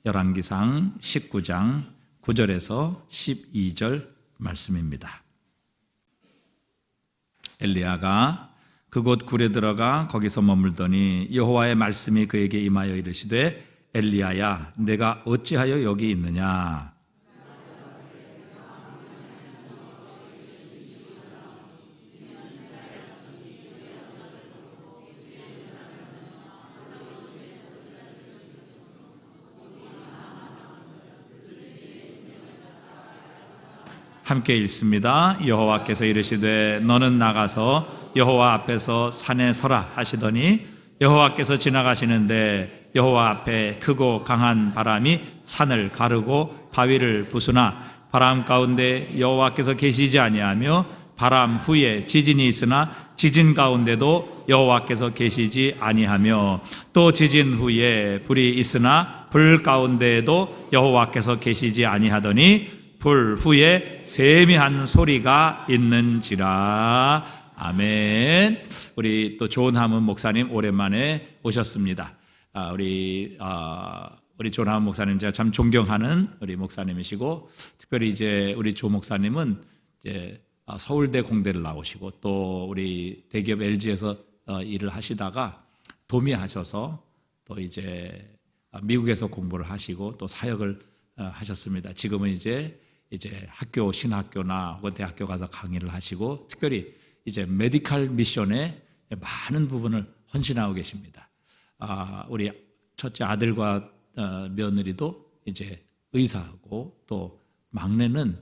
열왕기상 19장 9절에서 12절 말씀입니다. 엘리야가 그곳 굴에 들어가 거기서 머물더니 여호와의 말씀이 그에게 임하여 이르시되 엘리야야 내가 어찌하여 여기 있느냐. 함께 읽습니다. 여호와께서 이르시되 너는 나가서 여호와 앞에서 산에 서라 하시더니 여호와께서 지나가시는데 여호와 앞에 크고 강한 바람이 산을 가르고 바위를 부수나 바람 가운데 여호와께서 계시지 아니하며 바람 후에 지진이 있으나 지진 가운데도 여호와께서 계시지 아니하며 또 지진 후에 불이 있으나 불 가운데에도 여호와께서 계시지 아니하더니 불 후에 세미한 소리가 있는지라. 아멘. 우리 또 존 하문 목사님 오랜만에 오셨습니다. 우리 존 하문 목사님 제가 참 존경하는 우리 목사님이시고, 특별히 이제 우리 조 목사님은 이제 서울대 공대를 나오시고 또 우리 대기업 LG에서 일을 하시다가 도미하셔서 또 이제 미국에서 공부를 하시고 또 사역을 하셨습니다. 지금은 이제 학교, 신학교나 혹은 대학교 가서 강의를 하시고 특별히 이제 메디컬 미션에 많은 부분을 헌신하고 계십니다. 우리 첫째 아들과 며느리도 이제 의사하고 또 막내는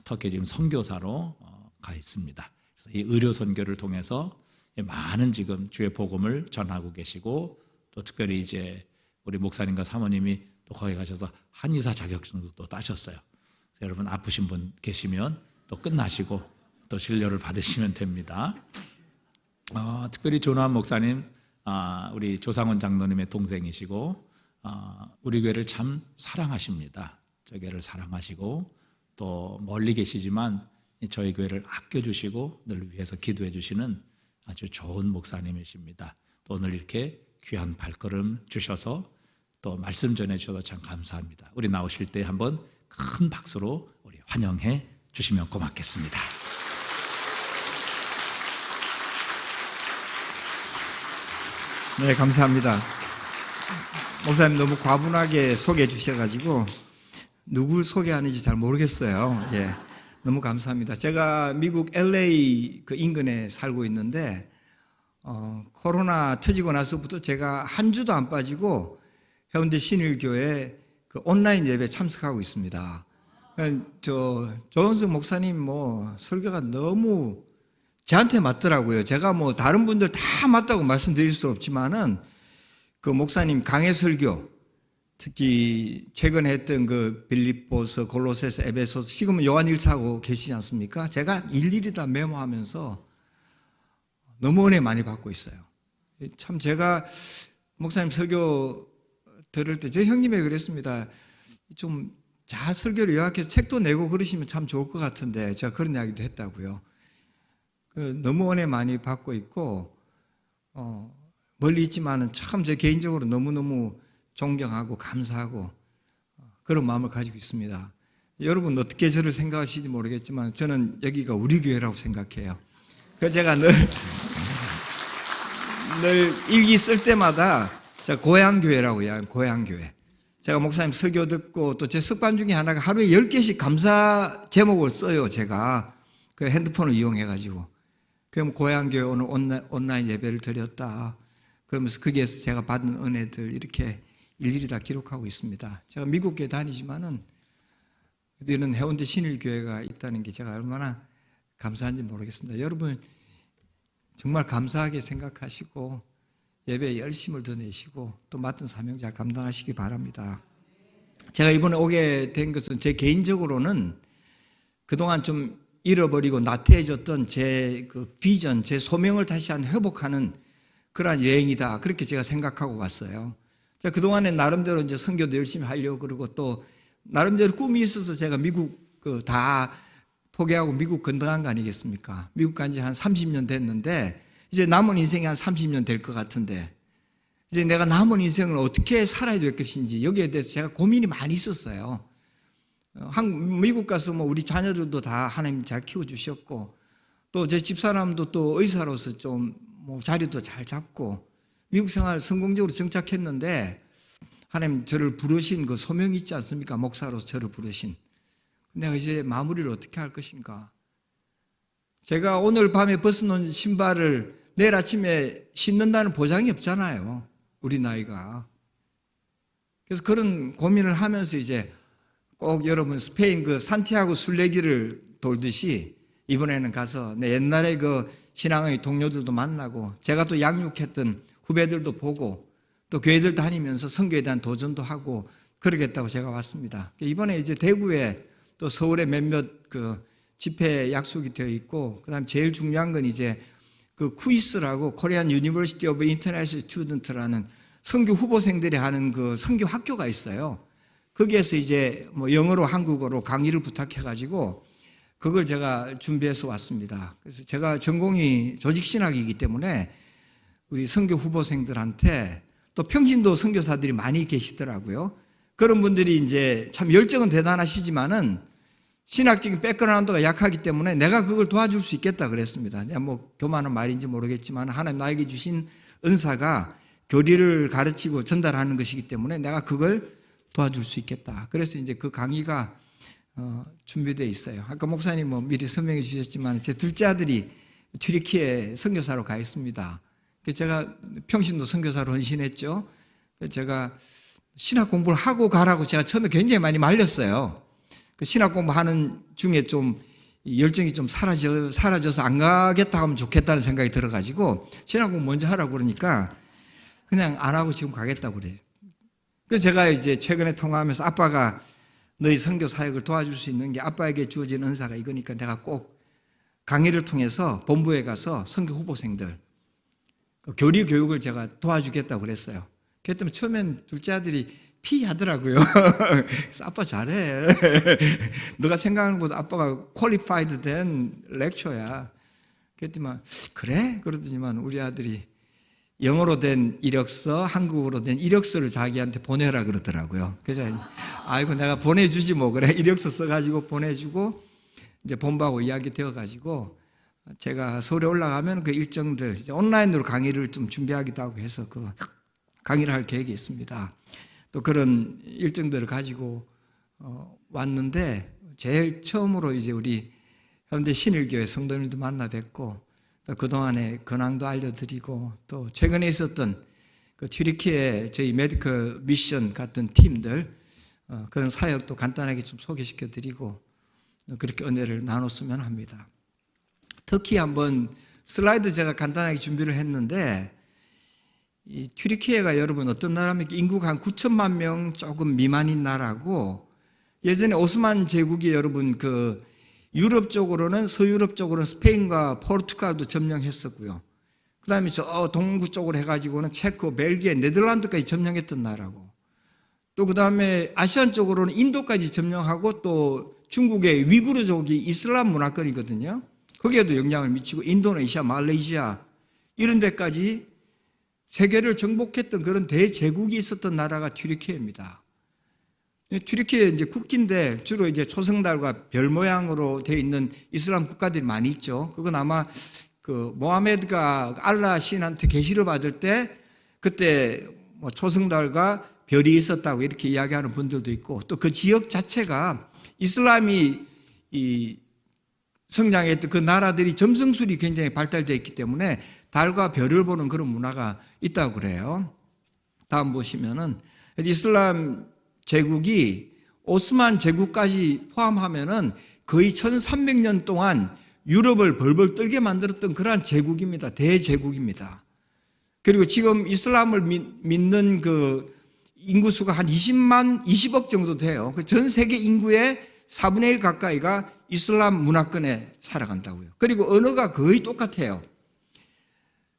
터키에 지금 선교사로 가 있습니다. 그래서 이 의료 선교를 통해서 많은 지금 주의 복음을 전하고 계시고 또 특별히 이제 우리 목사님과 사모님이 또 거기 가셔서 한의사 자격증도 또 따셨어요. 여러분 아프신 분 계시면 또 끝나시고 또 진료를 받으시면 됩니다. 특별히 조나한 목사님, 우리 조상원 장로님의 동생이시고 우리 교회를 참 사랑하십니다. 저희 교회를 사랑하시고 또 멀리 계시지만 저희 교회를 아껴주시고 늘 위해서 기도해 주시는 아주 좋은 목사님이십니다. 또 오늘 이렇게 귀한 발걸음 주셔서 또 말씀 전해주셔서 참 감사합니다. 우리 나오실 때 한번 큰 박수로 우리 환영해 주시면 고맙겠습니다. 네, 감사합니다. 목사님 너무 과분하게 소개해 주셔가지고 누굴 소개하는지 잘 모르겠어요. 예, 너무 감사합니다. 제가 미국 LA 그 인근에 살고 있는데 코로나 터지고 나서부터 제가 한 주도 안 빠지고 해운대 신일교회 그 온라인 예배에 참석하고 있습니다. 조원석 목사님 설교가 너무 저한테 맞더라고요. 제가 다른 분들 다 맞다고 말씀드릴 수 없지만은 그 목사님 강해 설교, 특히 최근에 했던 그 빌립보서, 골로새서, 에베소서, 지금은 요한일서하고 계시지 않습니까? 제가 일일이 다 메모하면서 너무 은혜 많이 받고 있어요. 참 제가 목사님 설교 들을 때 제 형님이 그랬습니다. 좀 잘 설교를 요약해서 책도 내고 그러시면 참 좋을 것 같은데 제가 그런 이야기도 했다고요. 너무 은혜 많이 받고 있고 멀리 있지만은 참 제 개인적으로 너무너무 존경하고 감사하고 그런 마음을 가지고 있습니다. 여러분 어떻게 저를 생각하시는지 모르겠지만 저는 여기가 우리 교회라고 생각해요. 그래서 제가 늘 일기 쓸 때마다 제가 고향교회라고 해요. 고향교회. 제가 목사님 설교 듣고 또 제 습관 중에 하나가 하루에 10개씩 감사 제목을 써요. 제가 그 핸드폰을 이용해가지고. 그럼 고향교회 오늘 온라인 예배를 드렸다. 그러면서 거기에서 제가 받은 은혜들 이렇게 일일이 다 기록하고 있습니다. 제가 미국 교회 다니지만은 이런 해운대 신일교회가 있다는 게 제가 얼마나 감사한지 모르겠습니다. 여러분 정말 감사하게 생각하시고 예배에 열심을 더 내시고 또 맡은 사명 잘 감당하시기 바랍니다. 제가 이번에 오게 된 것은 제 개인적으로는 그동안 좀 잃어버리고 나태해졌던 제 그 비전, 제 소명을 다시 한번 회복하는 그러한 여행이다. 그렇게 제가 생각하고 왔어요. 제가 그동안에 나름대로 이제 선교도 열심히 하려고 그러고 또 나름대로 꿈이 있어서 제가 미국 다 포기하고 미국 건너간 거 아니겠습니까? 미국 간 지 한 30년 됐는데 이제 남은 인생이 한 30년 될 것 같은데 이제 내가 남은 인생을 어떻게 살아야 될 것인지 여기에 대해서 제가 고민이 많이 있었어요. 미국 가서 뭐 우리 자녀들도 다 하나님 잘 키워주셨고, 또 제 집사람도 또 의사로서 좀 뭐 자리도 잘 잡고 미국 생활 성공적으로 정착했는데, 하나님 저를 부르신 그 소명이 있지 않습니까? 목사로서 저를 부르신. 내가 이제 마무리를 어떻게 할 것인가? 제가 오늘 밤에 벗어놓은 신발을 내일 아침에 신는다는 보장이 없잖아요, 우리 나이가. 그래서 그런 고민을 하면서 이제 꼭 여러분 스페인 그 산티아고 순례길을 돌듯이 이번에는 가서 내 옛날에 그 신앙의 동료들도 만나고, 제가 또 양육했던 후배들도 보고, 또 교회들 다니면서 선교에 대한 도전도 하고 그러겠다고 제가 왔습니다. 이번에 이제 대구에 또 서울에 몇몇 그 집회 약속이 되어 있고, 그다음 제일 중요한 건 이제 그 쿠이스라고 코리안 유니버시티 오브 인터내셔널 스튜던트라는 선교 후보생들이 하는 그 선교 학교가 있어요. 거기에서 이제 뭐 영어로 한국어로 강의를 부탁해가지고 그걸 제가 준비해서 왔습니다. 그래서 제가 전공이 조직신학이기 때문에 우리 선교 후보생들한테, 또 평신도 선교사들이 많이 계시더라고요. 그런 분들이 이제 참 열정은 대단하시지만은 신학적인 백그라운드가 약하기 때문에 내가 그걸 도와줄 수 있겠다 그랬습니다. 뭐 교만한 말인지 모르겠지만 하나님 나에게 주신 은사가 교리를 가르치고 전달하는 것이기 때문에 내가 그걸 도와줄 수 있겠다. 그래서 이제 그 강의가 준비되어 있어요. 아까 목사님 뭐 미리 설명해 주셨지만 제 둘째 아들이 튀르키예 선교사로 가 있습니다. 제가 평신도 선교사로 헌신했죠. 제가 신학 공부를 하고 가라고 제가 처음에 굉장히 많이 말렸어요. 그 신학 공부하는 중에 좀 열정이 좀 사라져서 안 가겠다 하면 좋겠다는 생각이 들어가지고 신학 공부 먼저 하라고 그러니까 그냥 안 하고 지금 가겠다고 그래요. 그래서 제가 이제 최근에 통화하면서 아빠가 너희 선교 사역을 도와줄 수 있는 게 아빠에게 주어진 은사가 이거니까 내가 꼭 강의를 통해서 본부에 가서 선교 후보생들 교리 교육을 제가 도와주겠다고 그랬어요. 그랬더니 처음엔 둘째 아들이 피하더라고요. 그래서 아빠 잘해. 너가 생각하는 것보다 아빠가 퀄리파이드 된 렉처야. 그랬더니만 그래? 그러더니만 우리 아들이 영어로 된 이력서, 한국어로 된 이력서를 자기한테 보내라 그러더라고요. 그래서 아이고 내가 보내주지 뭐 그래. 이력서 써가지고 보내주고 이제 본부하고 이야기 되어가지고 제가 서울에 올라가면 그 일정들 이제 온라인으로 강의를 좀 준비하기도 하고 해서 그 강의를 할 계획이 있습니다. 또 그런 일정들을 가지고 왔는데 제일 처음으로 이제 우리 현대 신일교회 성도님도 만나 뵙고 또 그동안의 근황도 알려드리고 또 최근에 있었던 그 튀르키예 저희 메디컬 미션 같은 팀들 그런 사역도 간단하게 좀 소개시켜드리고 그렇게 은혜를 나눴으면 합니다. 특히 한번 슬라이드 제가 간단하게 준비를 했는데 이 튀르키예가 여러분 어떤 나라입니까? 인구가 한 9천만 명 조금 미만인 나라고 예전에 오스만 제국이 여러분 그 유럽 쪽으로는 서유럽 쪽으로는 스페인과 포르투갈도 점령했었고요. 그 다음에 저 동부 쪽으로 해가지고는 체코, 벨기에, 네덜란드까지 점령했던 나라고 또 그 다음에 아시안 쪽으로는 인도까지 점령하고 또 중국의 위구르족이 이슬람 문화권이거든요. 거기에도 영향을 미치고 인도네시아, 말레이시아 이런 데까지 세계를 정복했던 그런 대제국이 있었던 나라가 튀르키예입니다. 튀르키예 이제 국기인데 주로 이제 초승달과 별 모양으로 되어 있는 이슬람 국가들이 많이 있죠. 그건 아마 그 모하메드가 알라 신한테 계시를 받을 때 그때 뭐 초승달과 별이 있었다고 이렇게 이야기하는 분들도 있고 또 그 지역 자체가 이슬람이 성장했던 그 나라들이 점성술이 굉장히 발달되어 있기 때문에 달과 별을 보는 그런 문화가 있다고 그래요. 다음 보시면은 이슬람 제국이 오스만 제국까지 포함하면은 거의 1300년 동안 유럽을 벌벌 떨게 만들었던 그러한 제국입니다. 대제국입니다. 그리고 지금 이슬람을 믿는 그 인구수가 한 20억 정도 돼요. 전 세계 인구의 4분의 1 가까이가 이슬람 문화권에 살아간다고요. 그리고 언어가 거의 똑같아요.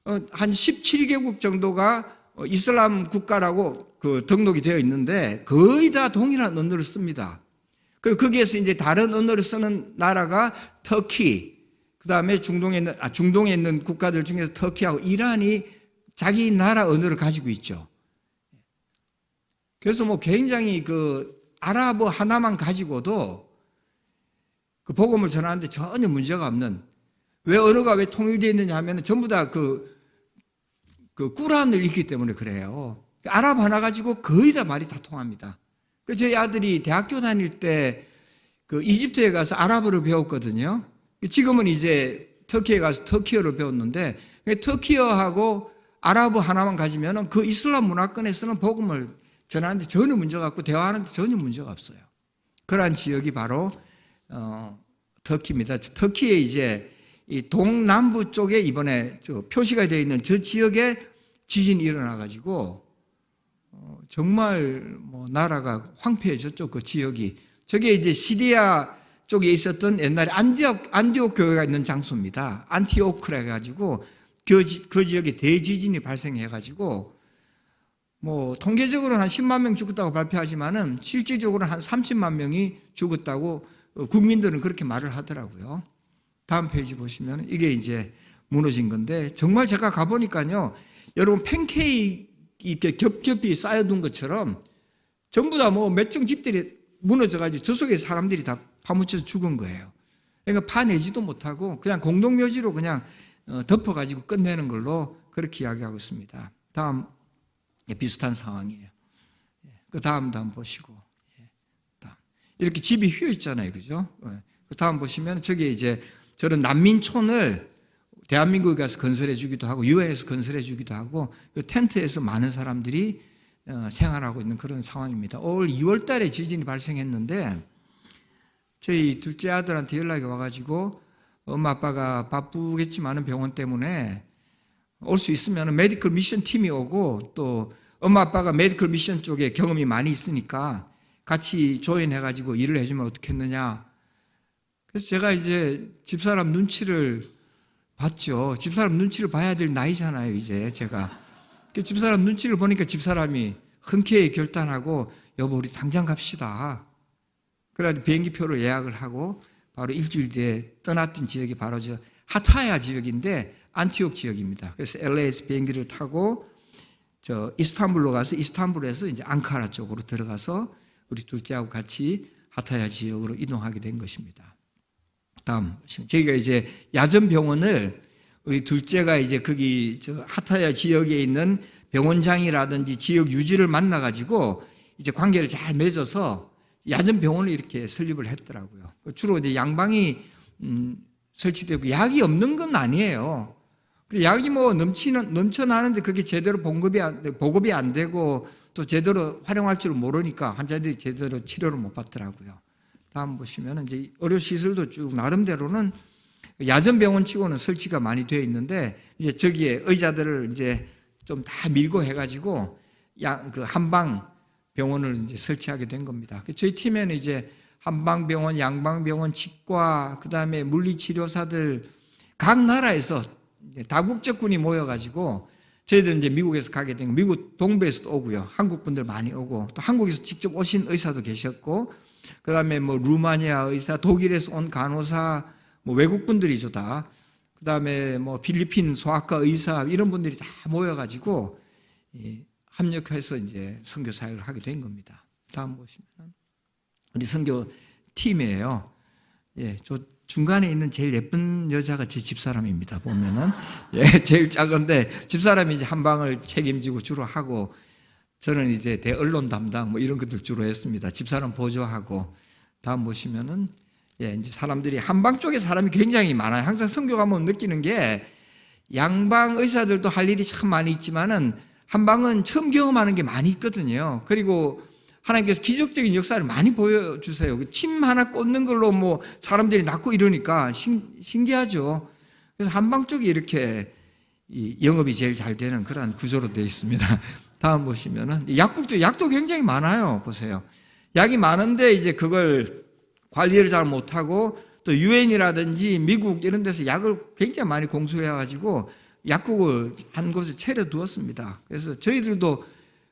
한 17개국 정도가 이슬람 국가라고 그 등록이 되어 있는데 거의 다 동일한 언어를 씁니다. 그리고 거기에서 이제 다른 언어를 쓰는 나라가 터키, 그 다음에 중동에 있는 국가들 중에서 터키하고 이란이 자기 나라 언어를 가지고 있죠. 그래서 뭐 굉장히 그 아랍어 하나만 가지고도 그 복음을 전하는데 전혀 문제가 없는, 왜 언어가 왜 통일되어 있느냐 하면 전부 다 그 꾸란을 읽기 때문에 그래요. 아랍 하나 가지고 거의 다 말이 다 통합니다. 저희 아들이 대학교 다닐 때 그 이집트에 가서 아랍어를 배웠거든요. 지금은 이제 터키에 가서 터키어를 배웠는데, 터키어하고 아랍어 하나만 가지면 그 이슬람 문화권에서는 복음을 전하는데 전혀 문제가 없고 대화하는데 전혀 문제가 없어요. 그러한 지역이 바로 터키입니다. 터키에 이제 이 동남부 쪽에 이번에 표시가 되어 있는 저 지역에 지진이 일어나가지고 정말 뭐 나라가 황폐해졌죠. 그 지역이. 저게 이제 시리아 쪽에 있었던 옛날에 안디옥 교회가 있는 장소입니다. 안티오크라 해가지고 그 지역에 대지진이 발생해가지고 뭐 통계적으로는 한 10만 명 죽었다고 발표하지만은 실질적으로는 한 30만 명이 죽었다고 국민들은 그렇게 말을 하더라고요. 다음 페이지 보시면 이게 이제 무너진 건데, 정말 제가 가보니까요, 여러분 팬케이크 이렇게 겹겹이 쌓여둔 것처럼 전부 다 뭐 몇 층 집들이 무너져가지고 저 속에 사람들이 다 파묻혀서 죽은 거예요. 그러니까 파내지도 못하고 그냥 공동묘지로 그냥 덮어가지고 끝내는 걸로 그렇게 이야기하고 있습니다. 다음 비슷한 상황이에요. 그 다음도 한번 보시고, 다음. 이렇게 집이 휘어 있잖아요, 그죠? 그 다음 보시면 저기 이제 저런 난민촌을 대한민국에 가서 건설해 주기도 하고 유엔에서 건설해 주기도 하고 그 텐트에서 많은 사람들이 생활하고 있는 그런 상황입니다. 올 2월 달에 지진이 발생했는데 저희 둘째 아들한테 연락이 와가지고 엄마 아빠가 바쁘겠지만은 병원 때문에 올 수 있으면 메디컬 미션 팀이 오고, 또 엄마 아빠가 메디컬 미션 쪽에 경험이 많이 있으니까 같이 조인해가지고 일을 해주면 어떻겠느냐. 그래서 제가 이제 집사람 눈치를 봤죠. 집사람 눈치를 봐야 될 나이잖아요, 이제 제가. 집사람 눈치를 보니까 집사람이 흔쾌히 결단하고, 여보 우리 당장 갑시다. 그래가지고 비행기표를 예약을 하고 바로 일주일 뒤에 떠났던 지역이 바로 저 하타야 지역인데 안티옥 지역입니다. 그래서 LA에서 비행기를 타고 저 이스탄불로 가서 이스탄불에서 이제 앙카라 쪽으로 들어가서 우리 둘째하고 같이 하타야 지역으로 이동하게 된 것입니다. 다음 보시면 저희가 이제 야전병원을 우리 둘째가 이제 거기 저 하타야 지역에 있는 병원장이라든지 지역 유지를 만나가지고 이제 관계를 잘 맺어서 야전병원을 이렇게 설립을 했더라고요. 주로 이제 양방이 설치되고 약이 없는 건 아니에요. 약이 뭐 넘쳐나는데 그게 제대로 보급이 안 되고 또 제대로 활용할 줄 모르니까 환자들이 제대로 치료를 못 받더라고요. 다음 보시면 이제 의료 시설도 쭉 나름대로는 야전병원 치고는 설치가 많이 되어 있는데 이제 저기에 의자들을 이제 좀 다 밀고 해가지고 그 한방 병원을 이제 설치하게 된 겁니다. 저희 팀에는 이제 한방병원, 양방병원, 치과, 그 다음에 물리치료사들 각 나라에서 다국적군이 모여가지고 저희들 이제 미국에서 가게 된 거, 미국 동부에서도 오고요. 한국 분들 많이 오고 또 한국에서 직접 오신 의사도 계셨고, 그 다음에 뭐 루마니아 의사, 독일에서 온 간호사, 뭐 외국 분들이죠 다. 그 다음에 뭐 필리핀 소아과 의사 이런 분들이 다 모여가지고 합력해서 이제 선교 사역을 하게 된 겁니다. 다음 보시면 우리 선교 팀이에요. 예, 저 중간에 있는 제일 예쁜 여자가 제 집사람입니다. 보면은 제일 작은데 집사람이 이제 한방을 책임지고 주로 하고 저는 이제 대언론 담당 뭐 이런 것들 주로 했습니다. 집사람 보조하고. 다음 보시면은 이제 사람들이 한방 쪽에 사람이 굉장히 많아요. 항상 선교 가면 느끼는 게 양방 의사들도 할 일이 참 많이 있지만은 한방은 처음 경험하는 게 많이 있거든요. 그리고 하나님께서 기적적인 역사를 많이 보여주세요. 침 하나 꽂는 걸로 뭐 사람들이 낫고 이러니까 신기하죠. 그래서 한방 쪽이 이렇게 영업이 제일 잘 되는 그런 구조로 되어 있습니다. 다음 보시면은 약도 굉장히 많아요. 보세요. 약이 많은데 이제 그걸 관리를 잘 못하고 또 유엔이라든지 미국 이런 데서 약을 굉장히 많이 공수해가지고 약국을 한 곳에 차려두었습니다. 그래서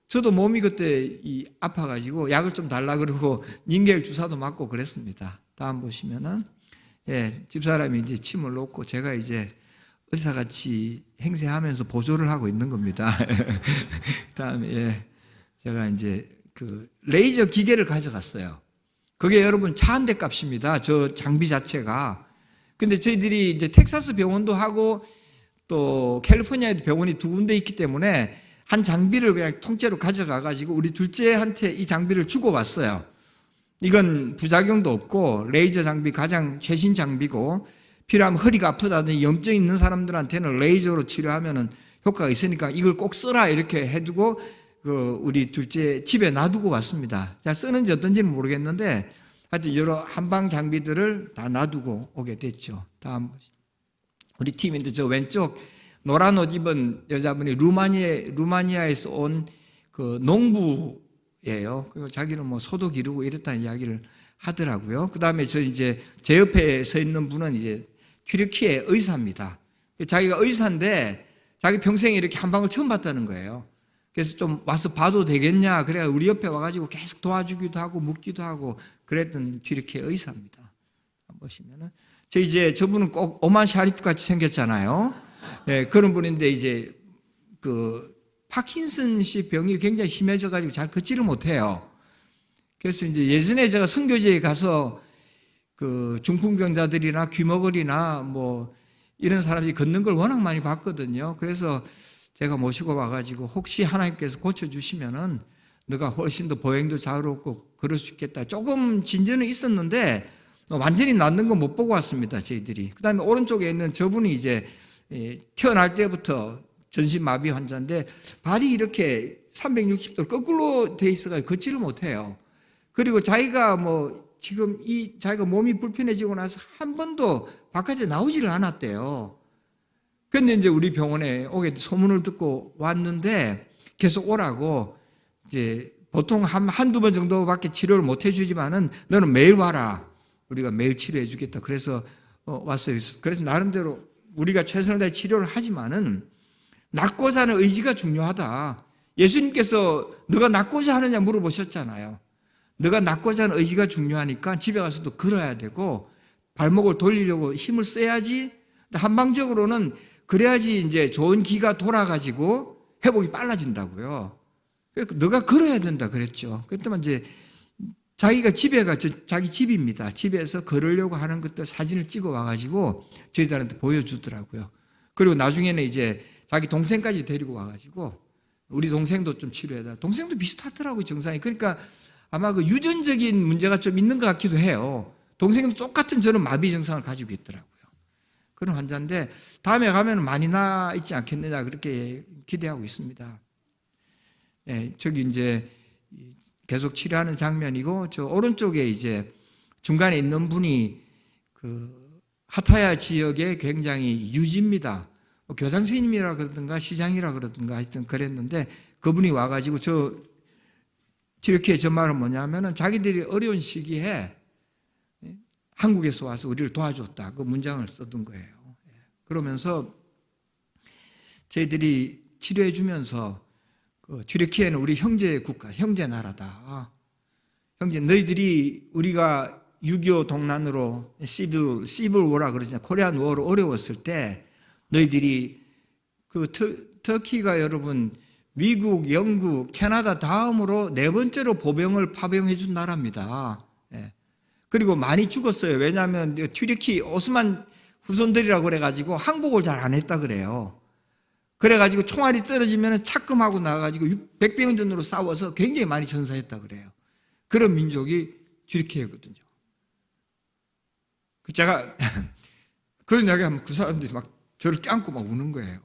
저도 몸이 그때 아파가지고 약을 좀 달라 그러고 닌겔 주사도 맞고 그랬습니다. 다음 보시면은 집사람이 이제 침을 놓고 제가 이제 의사같이 행세하면서 보조를 하고 있는 겁니다. 그다음에 제가 이제 그 레이저 기계를 가져갔어요. 그게 여러분 차 한 대 값입니다. 저 장비 자체가. 근데 저희들이 이제 텍사스 병원도 하고 또 캘리포니아에도 병원이 두 군데 있기 때문에 한 장비를 그냥 통째로 가져가 가지고 우리 둘째한테 이 장비를 주고 왔어요. 이건 부작용도 없고 레이저 장비 가장 최신 장비고 필요하면 허리가 아프다든지 염증 있는 사람들한테는 레이저로 치료하면은 효과가 있으니까 이걸 꼭 써라 이렇게 해두고 우리 둘째 집에 놔두고 왔습니다. 자, 쓰는지 어떤지는 모르겠는데 하여튼 여러 한방 장비들을 다 놔두고 오게 됐죠. 다음 우리 팀인데 저 왼쪽 노란 옷 입은 여자분이 루마니아에서 온 그 농부예요. 그리고 자기는 뭐 소도 기르고 이랬다는 이야기를 하더라고요. 그 다음에 이제 제 옆에 서 있는 분은 이제 튀르키예 의사입니다. 자기가 의사인데 자기 평생에 이렇게 한방을 처음 봤다는 거예요. 그래서 좀 와서 봐도 되겠냐. 그래 우리 옆에 와가지고 계속 도와주기도 하고 묻기도 하고 그랬던 튀르키예 의사입니다. 보시면은 저분은 꼭 오만 샤리프 같이 생겼잖아요. 예, 그런 분인데 이제 그 파킨슨씨 병이 굉장히 심해져가지고 잘 걷지를 못해요. 그래서 이제 예전에 제가 선교제에 가서 그 중풍병자들이나 귀머거리나 뭐 이런 사람들이 걷는 걸 워낙 많이 봤거든요. 그래서 제가 모시고 와가지고 혹시 하나님께서 고쳐주시면은 너가 훨씬 더 보행도 자유롭고 그럴 수 있겠다. 조금 진전은 있었는데 완전히 낫는 건 못 보고 왔습니다. 저희들이. 그 다음에 오른쪽에 있는 저분이 이제 태어날 때부터 전신마비 환자인데 발이 이렇게 360도 거꾸로 돼 있어가지고 걷지를 못해요. 그리고 자기가 뭐 지금 자기가 몸이 불편해지고 나서 한 번도 바깥에 나오지를 않았대요. 그런데 이제 우리 병원에 오게 소문을 듣고 왔는데 계속 오라고 이제 보통 한두 번 정도밖에 치료를 못 해주지만은 너는 매일 와라. 우리가 매일 치료해 주겠다. 그래서 왔어요. 그래서 나름대로 우리가 최선을 다해 치료를 하지만은 낫고자 하는 의지가 중요하다. 예수님께서 너가 낫고자 하느냐 물어보셨잖아요. 너가 낫고자 하는 의지가 중요하니까 집에 가서도 걸어야 되고 발목을 돌리려고 힘을 써야지. 한방적으로는 그래야지 이제 좋은 기가 돌아가지고 회복이 빨라진다고요. 그래서 너가 걸어야 된다 그랬죠. 그랬더니 이제 자기가 자기 집입니다. 집에서 걸으려고 하는 것들 사진을 찍어 와가지고 저희들한테 보여주더라고요. 그리고 나중에는 이제 자기 동생까지 데리고 와가지고 우리 동생도 좀 치료해달라. 동생도 비슷하더라고요, 증상이. 그러니까 아마 그 유전적인 문제가 좀 있는 것 같기도 해요. 동생도 똑같은 저런 마비 증상을 가지고 있더라고요. 그런 환자인데 다음에 가면 많이 나 있지 않겠느냐 그렇게 기대하고 있습니다. 예, 저기 이제 계속 치료하는 장면이고 저 오른쪽에 이제 중간에 있는 분이 그 하타야 지역의 굉장히 유지입니다. 교장 선생님이라 그러든가 시장이라 그러든가 하여튼 그랬는데 그분이 와가지고 튀르키예 저 말은 뭐냐면은 자기들이 어려운 시기에 한국에서 와서 우리를 도와줬다. 그 문장을 써둔 거예요. 그러면서 저희들이 치료해 주면서 튀르키예는 우리 형제 국가, 형제 나라다. 형제, 너희들이 우리가 6.25 동란으로 시빌 워라 그러잖아요. 코리안 워로 어려웠을 때 너희들이 터키가 여러분 미국, 영국, 캐나다 다음으로 네 번째로 보병을 파병해 준 나라입니다. 예. 그리고 많이 죽었어요. 왜냐하면 튀르키 오스만 후손들이라고 그래가지고 항복을 잘 안 했다 그래요. 그래가지고 총알이 떨어지면 착금하고 나가지고 100병전으로 싸워서 굉장히 많이 전사했다 그래요. 그런 민족이 튀르키예거든요. 제가 그런 이야기 하면 그 사람들이 막 저를 껴안고 막 우는 거예요.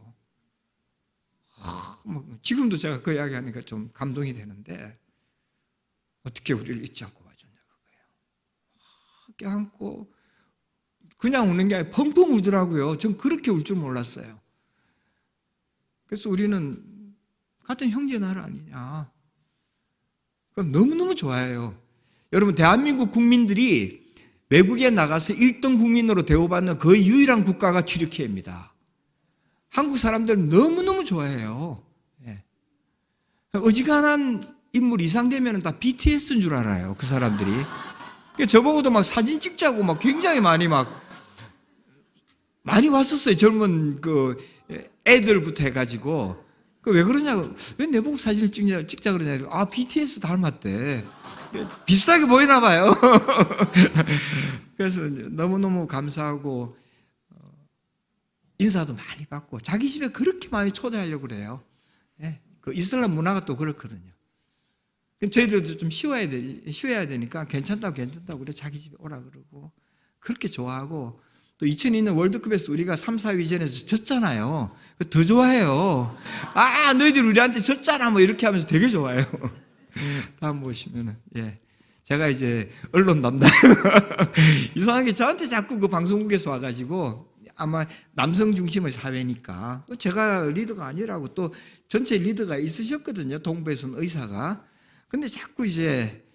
지금도 제가 그 이야기 하니까 좀 감동이 되는데 어떻게 우리를 잊지 않고 봐줬냐 그거예요. 껴안고 그냥 우는 게 아니라 펑펑 울더라고요. 전 그렇게 울 줄 몰랐어요. 그래서 우리는 같은 형제 나라 아니냐. 그럼 너무너무 좋아해요. 여러분 대한민국 국민들이 외국에 나가서 1등 국민으로 대우받는 거의 유일한 국가가 튀르키예입니다. 한국 사람들은 너무너무 좋아해요. 예. 어지간한 인물 이상 되면 다 BTS인 줄 알아요. 그 사람들이. 저보고도 막 사진 찍자고 막 굉장히 많이 막 많이 왔었어요. 젊은 그 애들부터 해가지고. 왜 그러냐고, 왜 내보고 사진을 찍자 그러냐. 아, BTS 닮았대. 비슷하게 보이나 봐요. 그래서 너무너무 감사하고, 인사도 많이 받고, 자기 집에 그렇게 많이 초대하려고 그래요. 예, 그 이슬람 문화가 또 그렇거든요. 저희들도 좀 쉬어야 되니까 괜찮다고 그래. 자기 집에 오라 그러고. 그렇게 좋아하고, 또 2002년 월드컵에서 우리가 3, 4위전에서 졌잖아요. 더 좋아해요. 아, 너희들 우리한테 졌잖아. 뭐 이렇게 하면서 되게 좋아해요. 다음 보시면은, 예. 제가 이제 언론 담당. 이상하게 저한테 자꾸 그 방송국에서 와가지고, 아마 남성 중심의 사회니까, 제가 리더가 아니라고 또 전체 리더가 있으셨거든요. 동부에서는 의사가. 근데 자꾸 이제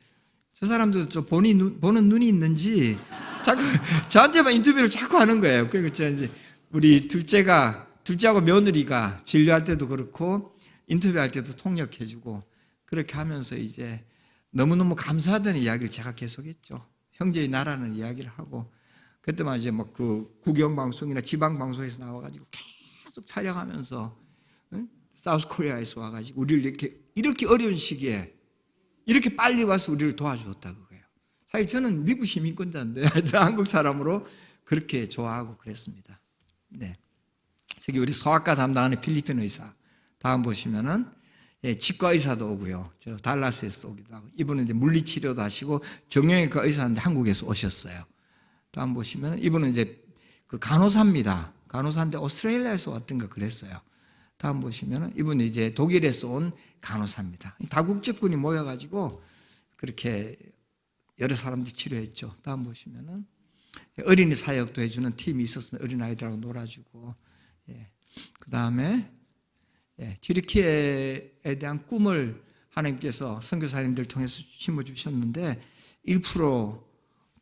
저 사람도 좀 보는 눈이 있는지 자꾸 저한테만 인터뷰를 자꾸 하는 거예요. 그러니까 이제 우리 둘째하고 며느리가 진료할 때도 그렇고 인터뷰할 때도 통역해주고 그렇게 하면서 이제 너무너무 감사하다는 이야기를 제가 계속했죠. 형제의 나라는 이야기를 하고 그때만 이제 뭐 그 국영방송이나 지방방송에서 나와가지고 계속 촬영하면서 사우스 코리아에서 와가지고 우리를 이렇게 어려운 시기에 이렇게 빨리 와서 우리를 도와주었다 그거예요. 사실 저는 미국 시민권자인데 하여튼 한국 사람으로 그렇게 좋아하고 그랬습니다. 네. 저기 우리 소아과 담당하는 필리핀 의사 다음 보시면은 예, 치과 의사도 오고요. 저 달라스에서 오기도 하고 이분은 이제 물리치료도 하시고 정형외과 의사인데 한국에서 오셨어요. 다음 보시면 이분은 이제 그 간호사입니다. 간호사인데 오스트레일리아에서 왔던가 그랬어요. 다음 보시면 이분은 이제 독일에서 온 간호사입니다. 다국적군이 모여가지고 그렇게 여러 사람들이 치료했죠. 다음 보시면은 어린이 사역도 해주는 팀이 있었으면 어린아이들하고 놀아주고, 예. 그 다음에 예, 튀르키예에 대한 꿈을 하나님께서 선교사님들 통해서 심어주셨는데 1%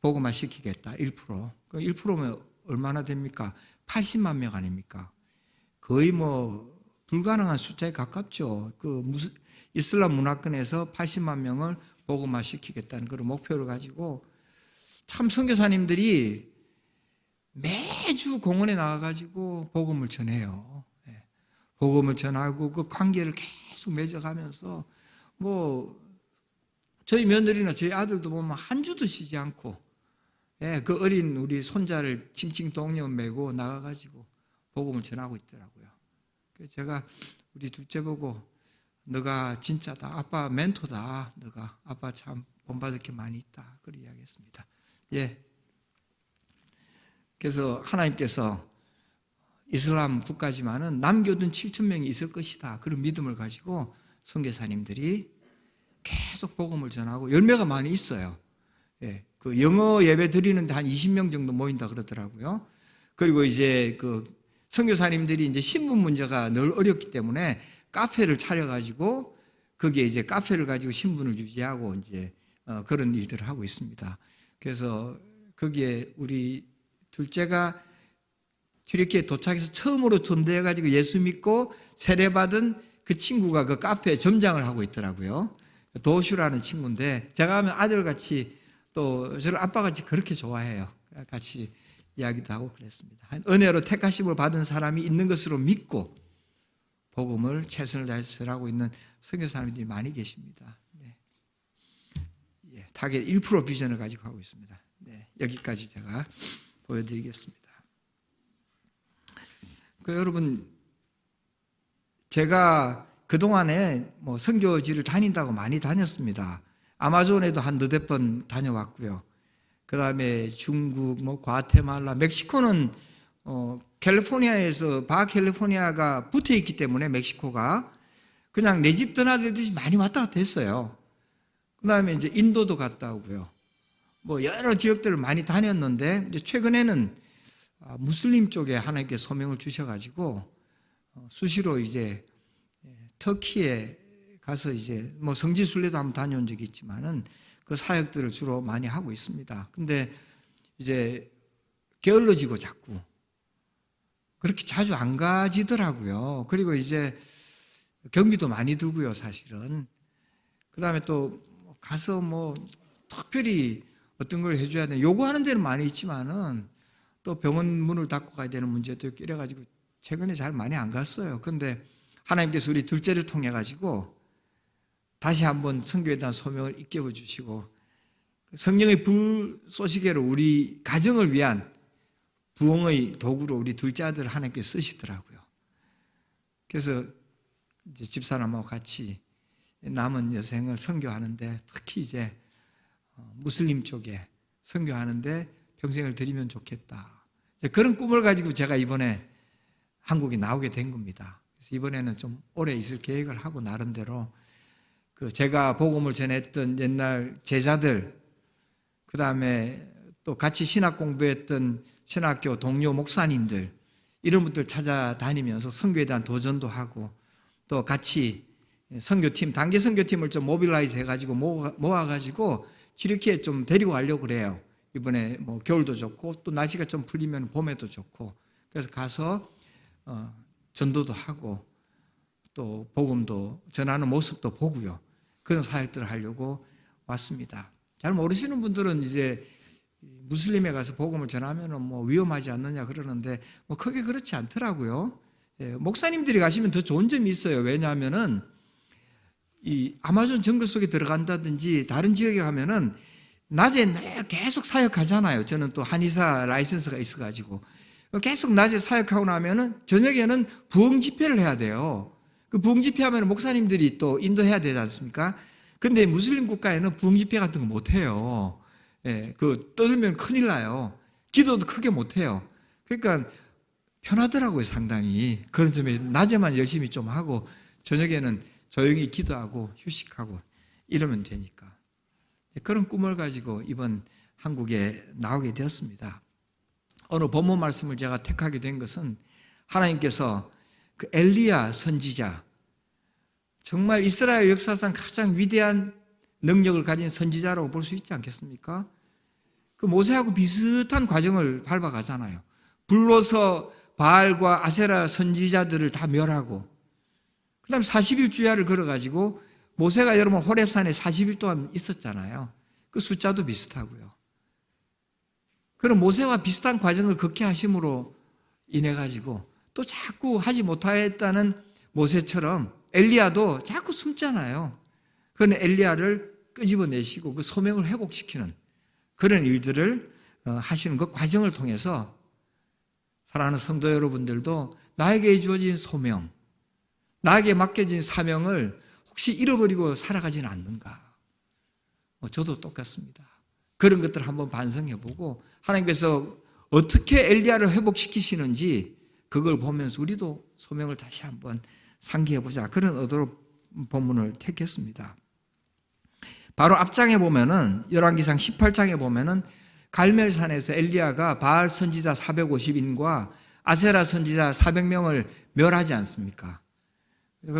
복음화 시키겠다. 1%. 그 1%면 얼마나 됩니까? 80만 명 아닙니까? 거의 뭐 불가능한 숫자에 가깝죠. 그 이슬람 문화권에서 80만 명을 복음화 시키겠다는 그런 목표를 가지고 참 선교사님들이 매주 공원에 나가가지고 복음을 전해요. 복음을 전하고 그 관계를 계속 맺어가면서 뭐 저희 며느리나 저희 아들도 보면 한 주도 쉬지 않고 그 어린 우리 손자를 칭칭 동료 메고 나가가지고 복음을 전하고 있더라고요. 그래서 제가 우리 둘째 보고 너가 진짜다. 아빠 멘토다. 너가 아빠 참 본받을 게 많이 있다. 그렇게 이야기했습니다. 예. 그래서 하나님께서 이슬람 국가지만은 남겨둔 7,000명이 있을 것이다. 그런 믿음을 가지고 선교사님들이 계속 복음을 전하고 열매가 많이 있어요. 예. 그 영어 예배 드리는데 한 20명 정도 모인다 그러더라고요. 그리고 이제 그 선교사님들이 이제 신분 문제가 늘 어렵기 때문에 카페를 차려가지고 거기에 이제 카페를 가지고 신분을 유지하고 이제 그런 일들을 하고 있습니다. 그래서 거기에 우리 둘째가 튀르키예에 도착해서 처음으로 전도해가지고 예수 믿고 세례받은 그 친구가 그 카페 점장을 하고 있더라고요. 도슈라는 친구인데 제가 하면 아들같이 또 저를 아빠같이 그렇게 좋아해요. 같이 이야기도 하고 그랬습니다. 은혜로 택하심을 받은 사람이 있는 것으로 믿고 복음을 최선을 다해서 전하고 있는 선교사님들이 많이 계십니다. 네. 예, 타겟 1% 비전을 가지고 하고 있습니다. 네, 여기까지 제가 보여드리겠습니다. 여러분, 제가 그동안에 뭐 선교지를 다닌다고 많이 다녔습니다. 아마존에도 한 너댓 번 다녀왔고요. 그 다음에 중국, 뭐 과테말라, 멕시코는 캘리포니아에서 바캘리포니아가 붙어 있기 때문에 멕시코가 그냥 내 집 떠나듯이 많이 왔다 갔다 했어요. 그 다음에 이제 인도도 갔다 오고요. 뭐 여러 지역들을 많이 다녔는데 이제 최근에는 무슬림 쪽에 하나님께 소명을 주셔가지고 수시로 이제 터키에 가서 이제 뭐 성지순례도 한번 다녀온 적이 있지만은 그 사역들을 주로 많이 하고 있습니다. 근데 이제 게을러지고 자꾸 그렇게 자주 안 가지더라고요. 그리고 이제 경비도 많이 들고요, 사실은. 그 다음에 또 가서 뭐 특별히 어떤 걸 해줘야 돼. 요구하는 데는 많이 있지만은 또 병원 문을 닫고 가야 되는 문제도 있고 이래가지고 최근에 잘 많이 안 갔어요. 그런데 하나님께서 우리 둘째를 통해 가지고 다시 한번 선교에 대한 소명을 일깨워 주시고 성령의 불 쏘시개로 우리 가정을 위한 부흥의 도구로 우리 둘째 아들을 하나님께 쓰시더라고요. 그래서 이제 집사람하고 같이 남은 여생을 선교하는데 특히 이제 무슬림 쪽에 선교하는데 평생을 드리면 좋겠다. 그런 꿈을 가지고 제가 이번에 한국에 나오게 된 겁니다. 그래서 이번에는 좀 오래 있을 계획을 하고 나름대로 제가 복음을 전했던 옛날 제자들, 그 다음에 또 같이 신학 공부했던 신학교 동료 목사님들, 이런 분들 찾아다니면서 선교에 대한 도전도 하고 또 같이 선교팀, 단기 선교팀을 좀 모빌라이즈 해가지고 모아가지고 튀르키예 좀 데리고 가려고 그래요. 이번에 뭐 겨울도 좋고 또 날씨가 좀 풀리면 봄에도 좋고 그래서 가서 전도도 하고 또 복음도 전하는 모습도 보고요. 그런 사역들을 하려고 왔습니다. 잘 모르시는 분들은 이제 무슬림에 가서 복음을 전하면 뭐 위험하지 않느냐 그러는데 뭐 크게 그렇지 않더라고요. 목사님들이 가시면 더 좋은 점이 있어요. 왜냐하면은 이 아마존 정글 속에 들어간다든지 다른 지역에 가면은 낮에 계속 사역하잖아요. 저는 또 한의사 라이선스가 있어가지고 계속 낮에 사역하고 나면은 저녁에는 부흥 집회를 해야 돼요. 그 부흥 집회 하면 목사님들이 또 인도해야 되지 않습니까? 근데 무슬림 국가에는 부흥 집회 같은 거 못 해요. 떠들면 큰일 나요. 기도도 크게 못 해요. 그러니까 편하더라고요, 상당히. 그런 점에 낮에만 열심히 좀 하고 저녁에는 조용히 기도하고 휴식하고 이러면 되니까. 그런 꿈을 가지고 이번 한국에 나오게 되었습니다. 오늘 본문 말씀을 제가 택하게 된 것은 하나님께서 그 엘리야 선지자, 정말 이스라엘 역사상 가장 위대한 능력을 가진 선지자라고 볼 수 있지 않겠습니까? 그 모세하고 비슷한 과정을 밟아가잖아요. 불로서 바알과 아세라 선지자들을 다 멸하고 그 다음에 40일 주야를 걸어가지고 모세가 여러분 호렙산에 40일 동안 있었잖아요. 그 숫자도 비슷하고요. 그런 모세와 비슷한 과정을 걷게 하심으로 인해 가지고 또 자꾸 하지 못하였다는 모세처럼 엘리야도 자꾸 숨잖아요. 그런 엘리야를 끄집어내시고 그 소명을 회복시키는 그런 일들을 하시는 그 과정을 통해서 사랑하는 성도 여러분들도 나에게 주어진 소명, 나에게 맡겨진 사명을 혹시 잃어버리고 살아가지는 않는가? 저도 똑같습니다. 그런 것들을 한번 반성해보고 하나님께서 어떻게 엘리야를 회복시키시는지 그걸 보면서 우리도 소명을 다시 한번 상기해보자. 그런 의도로 본문을 택했습니다. 바로 앞장에 보면은 열왕기상 18장에 보면은 갈멜산에서 엘리야가 바알 선지자 450인과 아세라 선지자 400명을 멸하지 않습니까?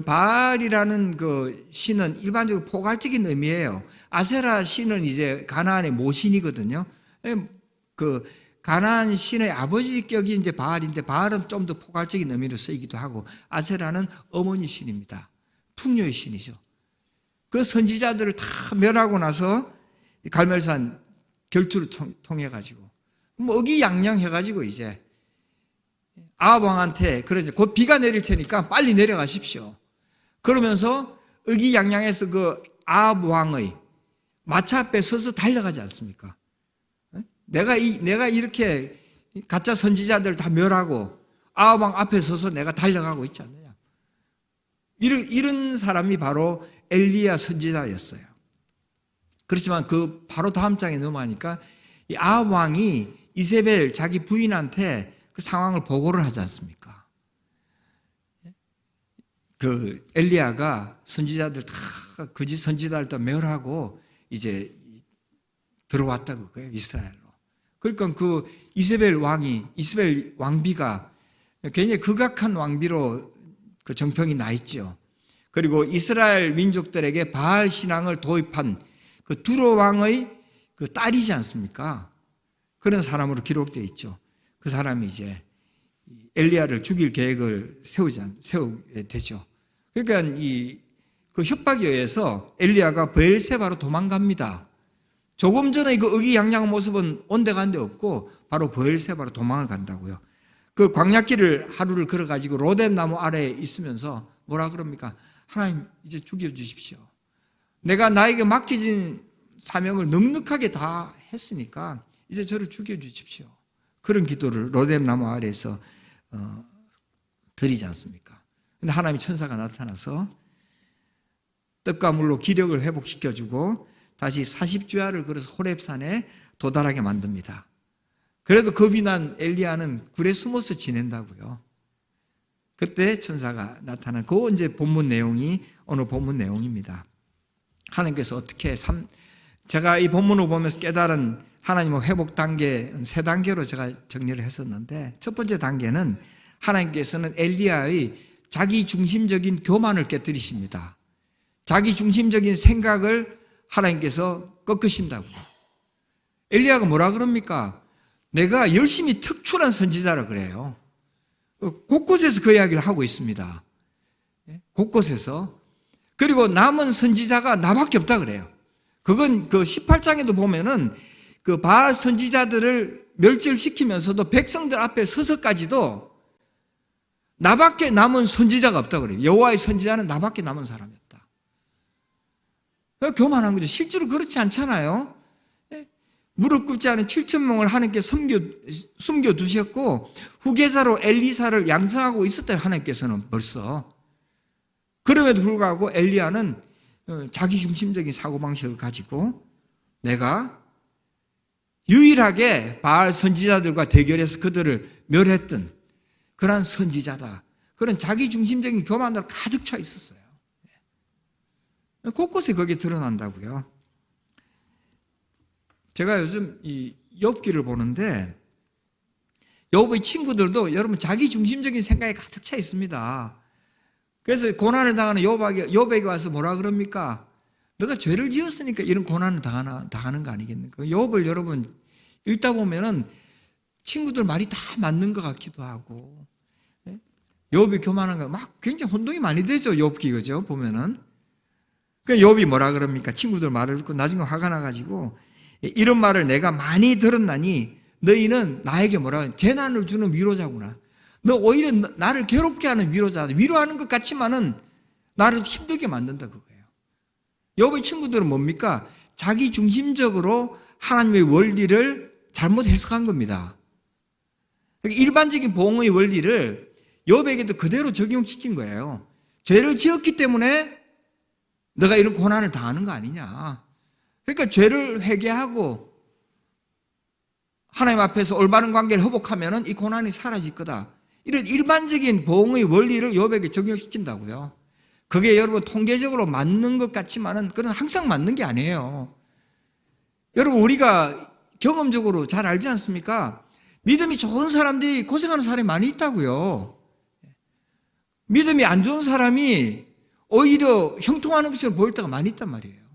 바알이라는 그 신은 일반적으로 포괄적인 의미예요. 아세라 신은 이제 가나안의 모신이거든요. 그 가나안 신의 아버지격이 이제 바알인데 바알은 좀 더 포괄적인 의미로 쓰이기도 하고 아세라는 어머니 신입니다. 풍요의 신이죠. 그 선지자들을 다 멸하고 나서 갈멜산 결투를 통해 가지고 뭐 의기양양해 가지고 이제 아합 왕한테 그러죠. 곧 비가 내릴 테니까 빨리 내려가십시오. 그러면서 의기양양해서 그 아합 왕의 마차 앞에 서서 달려가지 않습니까? 내가 이렇게 가짜 선지자들 다 멸하고 아합 왕 앞에 서서 내가 달려가고 있지 않느냐. 이런 사람이 바로 엘리야 선지자였어요. 그렇지만 그 바로 다음 장에 넘어가니까 이 아합 왕이 이세벨 자기 부인한테 그 상황을 보고를 하지 않습니까? 그 엘리야가 선지자들 다 거짓 선지자들 다 멸하고 이제 들어왔다고 그래요, 이스라엘로. 그러니까 그 이세벨 왕비가 굉장히 극악한 왕비로 그 정평이 나 있죠. 그리고 이스라엘 민족들에게 바알 신앙을 도입한 그 두로 왕의 그 딸이지 않습니까? 그런 사람으로 기록되어 있죠. 그 사람이 이제 엘리야를 죽일 계획을 세우게 되죠. 그러니까 그 협박에 의해서 엘리야가 브엘세바로 도망갑니다. 조금 전에 그 의기양양한 모습은 온데간데 없고 바로 브엘세바로 도망을 간다고요. 그 광야길을 하루를 걸어가지고 로뎀 나무 아래에 있으면서 뭐라 그럽니까? 하나님 이제 죽여주십시오. 내가 나에게 맡겨진 사명을 넉넉하게 다 했으니까 이제 저를 죽여주십시오. 그런 기도를 로뎀 나무 아래에서 드리지 않습니까? 근데 하나님의 천사가 나타나서 떡과 물로 기력을 회복시켜주고 다시 40주야를 걸어서 호렙산에 도달하게 만듭니다. 그래도 겁이 난 엘리야는 굴에 숨어서 지낸다고요. 그때 천사가 나타난 그 이제 본문 내용이 오늘 본문 내용입니다. 하나님께서 어떻게 제가 이 본문을 보면서 깨달은 하나님의 회복 단계 3단계로 제가 정리를 했었는데 첫 번째 단계는 하나님께서는 엘리야의 자기 중심적인 교만을 깨뜨리십니다. 자기 중심적인 생각을 하나님께서 꺾으신다고요. 엘리야가 뭐라 그럽니까? 내가 열심히 특출한 선지자라 그래요. 곳곳에서 그 이야기를 하고 있습니다. 곳곳에서. 그리고 남은 선지자가 나밖에 없다 그래요. 그건 그 18장에도 보면은 그 바알 선지자들을 멸절시키면서도 백성들 앞에 서서까지도 나밖에 남은 선지자가 없다 그래요. 여호와의 선지자는 나밖에 남은 사람이었다. 교만한 거죠. 실제로 그렇지 않잖아요. 무릎 꿇지 않은 7,000명을 하나님께 숨겨두셨고 후계자로 엘리사를 양성하고 있었다 하나님께서는 벌써. 그럼에도 불구하고 엘리야는 자기 중심적인 사고방식을 가지고 내가 유일하게 바알 선지자들과 대결해서 그들을 멸했던 그런 선지자다. 그런 자기 중심적인 교만으로 가득 차 있었어요. 곳곳에 그게 드러난다고요. 제가 요즘 이 욥기를 보는데 욥의 친구들도 여러분 자기 중심적인 생각에 가득 차 있습니다. 그래서 고난을 당하는 욥에게 와서 뭐라 그럽니까? 너가 죄를 지었으니까 이런 고난을 당하는 거 아니겠습니까? 욥을 여러분 읽다 보면은 친구들 말이 다 맞는 것 같기도 하고 욥이 교만한 거 막 굉장히 혼동이 많이 되죠. 욥기 그죠? 보면은 그 욥이 뭐라 그럽니까? 친구들 말을 듣고 나중에 화가 나가지고 이런 말을 내가 많이 들었나니 너희는 나에게 뭐라 재난을 주는 위로자구나. 너 오히려 나를 괴롭게 하는 위로자다. 위로하는 것 같지만은 나를 힘들게 만든다 그거예요. 욥의 친구들은 뭡니까? 자기 중심적으로 하나님의 원리를 잘못 해석한 겁니다. 일반적인 보응의 원리를 욥에게도 그대로 적용시킨 거예요. 죄를 지었기 때문에 너가 이런 고난을 당하는 거 아니냐. 그러니까 죄를 회개하고 하나님 앞에서 올바른 관계를 회복하면은 이 고난이 사라질 거다. 이런 일반적인 보응의 원리를 욥에게 적용시킨다고요. 그게 여러분 통계적으로 맞는 것 같지만은 그건 항상 맞는 게 아니에요. 여러분 우리가 경험적으로 잘 알지 않습니까? 믿음이 좋은 사람들이 고생하는 사람이 많이 있다고요. 믿음이 안 좋은 사람이 오히려 형통하는 것처럼 보일 때가 많이 있단 말이에요.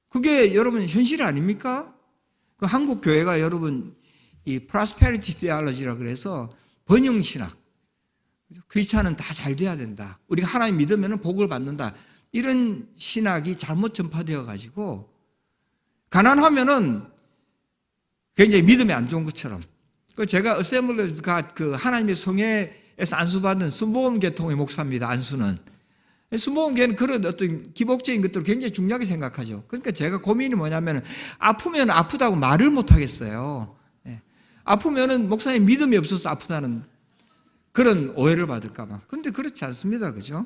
그게 여러분 현실 아닙니까? 그 한국 교회가 여러분 이 prosperity theology라 그래서 번영신학, 크리스찬은 다 잘 돼야 된다. 우리가 하나님 믿으면 복을 받는다. 이런 신학이 잘못 전파되어 가지고 가난하면은 굉장히 믿음이 안 좋은 것처럼. 제가 어셈블리가 그 하나님의 성회에서 안수받은 순복음 계통의 목사입니다. 안수는. 순복음교회는 그런 어떤 기복적인 것들을 굉장히 중요하게 생각하죠. 그러니까 제가 고민이 뭐냐면 아프면 아프다고 말을 못 하겠어요. 아프면은 목사님 믿음이 없어서 아프다는 그런 오해를 받을까 봐. 그런데 그렇지 않습니다. 그죠?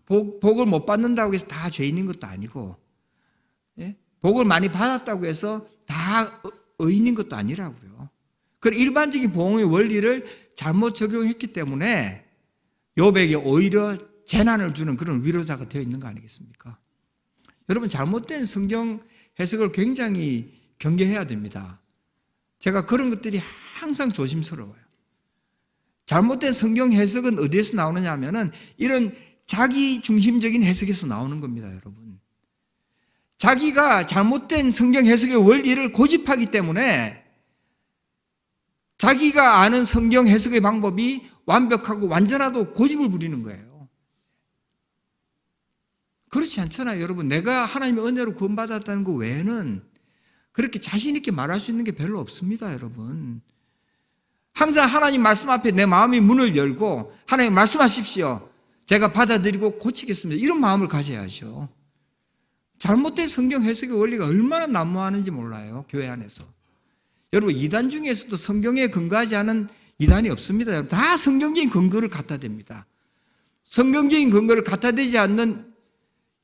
복을 못 받는다고 해서 다 죄인인 것도 아니고 복을 많이 받았다고 해서 다 의인인 것도 아니라고요. 그 일반적인 보응의 원리를 잘못 적용했기 때문에 욥에게 오히려 재난을 주는 그런 위로자가 되어 있는 거 아니겠습니까? 여러분 잘못된 성경 해석을 굉장히 경계해야 됩니다. 제가 그런 것들이 항상 조심스러워요. 잘못된 성경 해석은 어디에서 나오느냐 하면은 이런 자기 중심적인 해석에서 나오는 겁니다, 여러분. 자기가 잘못된 성경 해석의 원리를 고집하기 때문에 자기가 아는 성경 해석의 방법이 완벽하고 완전하다고 고집을 부리는 거예요. 그렇지 않잖아요, 여러분. 내가 하나님의 은혜로 구원받았다는 것 외에는 그렇게 자신 있게 말할 수 있는 게 별로 없습니다, 여러분. 항상 하나님 말씀 앞에 내 마음이 문을 열고 하나님 말씀하십시오. 제가 받아들이고 고치겠습니다. 이런 마음을 가져야죠. 잘못된 성경 해석의 원리가 얼마나 난무하는지 몰라요, 교회 안에서. 여러분, 이단 중에서도 성경에 근거하지 않은 이단이 없습니다. 여러분. 다 성경적인 근거를 갖다 댑니다. 성경적인 근거를 갖다 대지 않는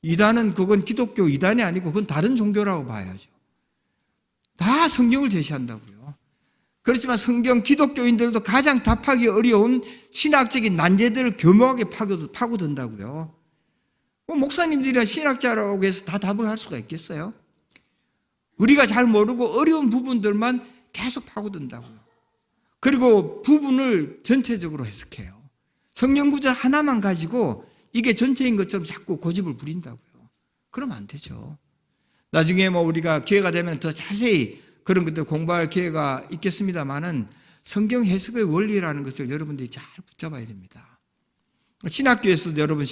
이단은 그건 기독교 이단이 아니고 그건 다른 종교라고 봐야죠. 다 성경을 제시한다고요. 그렇지만 성경 기독교인들도 가장 답하기 어려운 신학적인 난제들을 교묘하게 파고든다고요. 목사님들이나 신학자라고 해서 다 답을 할 수가 있겠어요? 우리가 잘 모르고 어려운 부분들만 계속 파고든다고요. 그리고 부분을 전체적으로 해석해요. 성경 구절 하나만 가지고 이게 전체인 것처럼 자꾸 고집을 부린다고요. 그러면 안 되죠. 나중에 우리가 기회가 되면 더 자세히 그런 것들 공부할 기회가 있겠습니다만은 성경 해석의 원리라는 것을 여러분들이 잘 붙잡아야 됩니다. 신학교에서도 여러분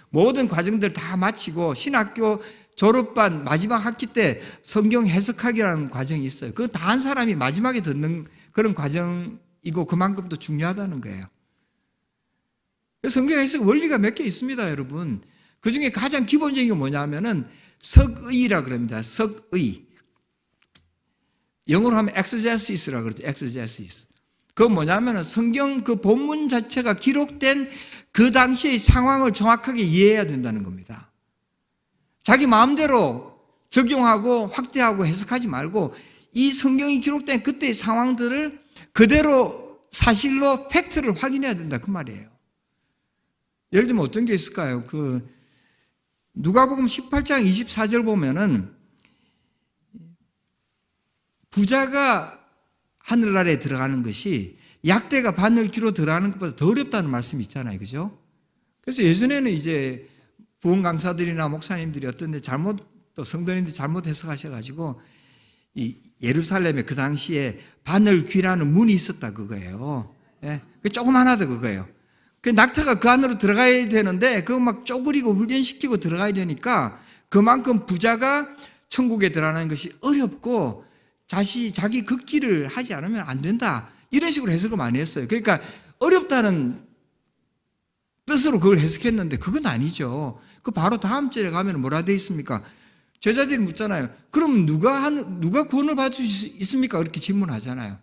모든 과정들 다 마치고 신학교 졸업반 마지막 학기 때 성경 해석하기라는 과정이 있어요. 그거 다 한 사람이 마지막에 듣는 그런 과정이고 그만큼 또 중요하다는 거예요. 성경 해석 원리가 몇 개 있습니다, 여러분. 그 중에 가장 기본적인 게 뭐냐면은 석의라 그럽니다. 석의. 영어로 하면 exegesis라고 그러죠. exegesis. 그건 뭐냐면은 성경 그 본문 자체가 기록된 그 당시의 상황을 정확하게 이해해야 된다는 겁니다. 자기 마음대로 적용하고 확대하고 해석하지 말고 이 성경이 기록된 그때의 상황들을 그대로 사실로 팩트를 확인해야 된다 그 말이에요. 예를 들면 어떤 게 있을까요? 누가복음 18장 24절 보면은 부자가 하늘나라에 들어가는 것이 약대가 바늘귀로 들어가는 것보다 더 어렵다는 말씀이 있잖아요. 그죠? 그래서 예전에는 이제 부흥 강사들이나 목사님들이 어떤데 또 성도님들이 잘못 해석하셔가지고 이 예루살렘에 그 당시에 바늘귀라는 문이 있었다 그거예요. 예? 조그만하다 그거예요. 그 낙타가 그 안으로 들어가야 되는데 그거 막 쪼그리고 훈련시키고 들어가야 되니까 그만큼 부자가 천국에 들어가는 것이 어렵고 자기 걷기를 하지 않으면 안 된다. 이런 식으로 해석을 많이 했어요. 그러니까 어렵다는 뜻으로 그걸 해석했는데 그건 아니죠. 그 바로 다음 절에 가면 뭐라 되어 있습니까? 제자들이 묻잖아요. 그럼 누가 구원을 받을 수 있습니까? 그렇게 질문하잖아요.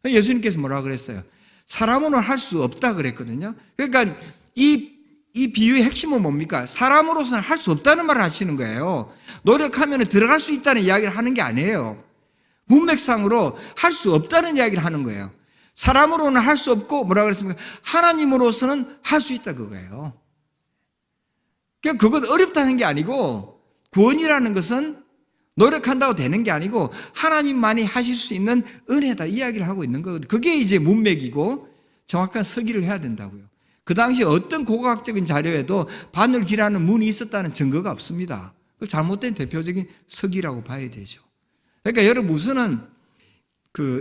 예수님께서 뭐라 그랬어요? 사람으로는 할 수 없다 그랬거든요. 그러니까 이 비유의 핵심은 뭡니까? 사람으로서는 할 수 없다는 말을 하시는 거예요. 노력하면 들어갈 수 있다는 이야기를 하는 게 아니에요. 문맥상으로 할 수 없다는 이야기를 하는 거예요. 사람으로는 할 수 없고 뭐라 그랬습니까? 하나님으로서는 할 수 있다 그거예요. 그러니까 그건 어렵다는 게 아니고 구원이라는 것은 노력한다고 되는 게 아니고 하나님만이 하실 수 있는 은혜다 이야기를 하고 있는 거거든요. 그게 이제 문맥이고 정확한 서기를 해야 된다고요. 그 당시 어떤 고고학적인 자료에도 바늘귀라는 문이 있었다는 증거가 없습니다. 그 잘못된 대표적인 서기라고 봐야 되죠. 그러니까 여러분 우선은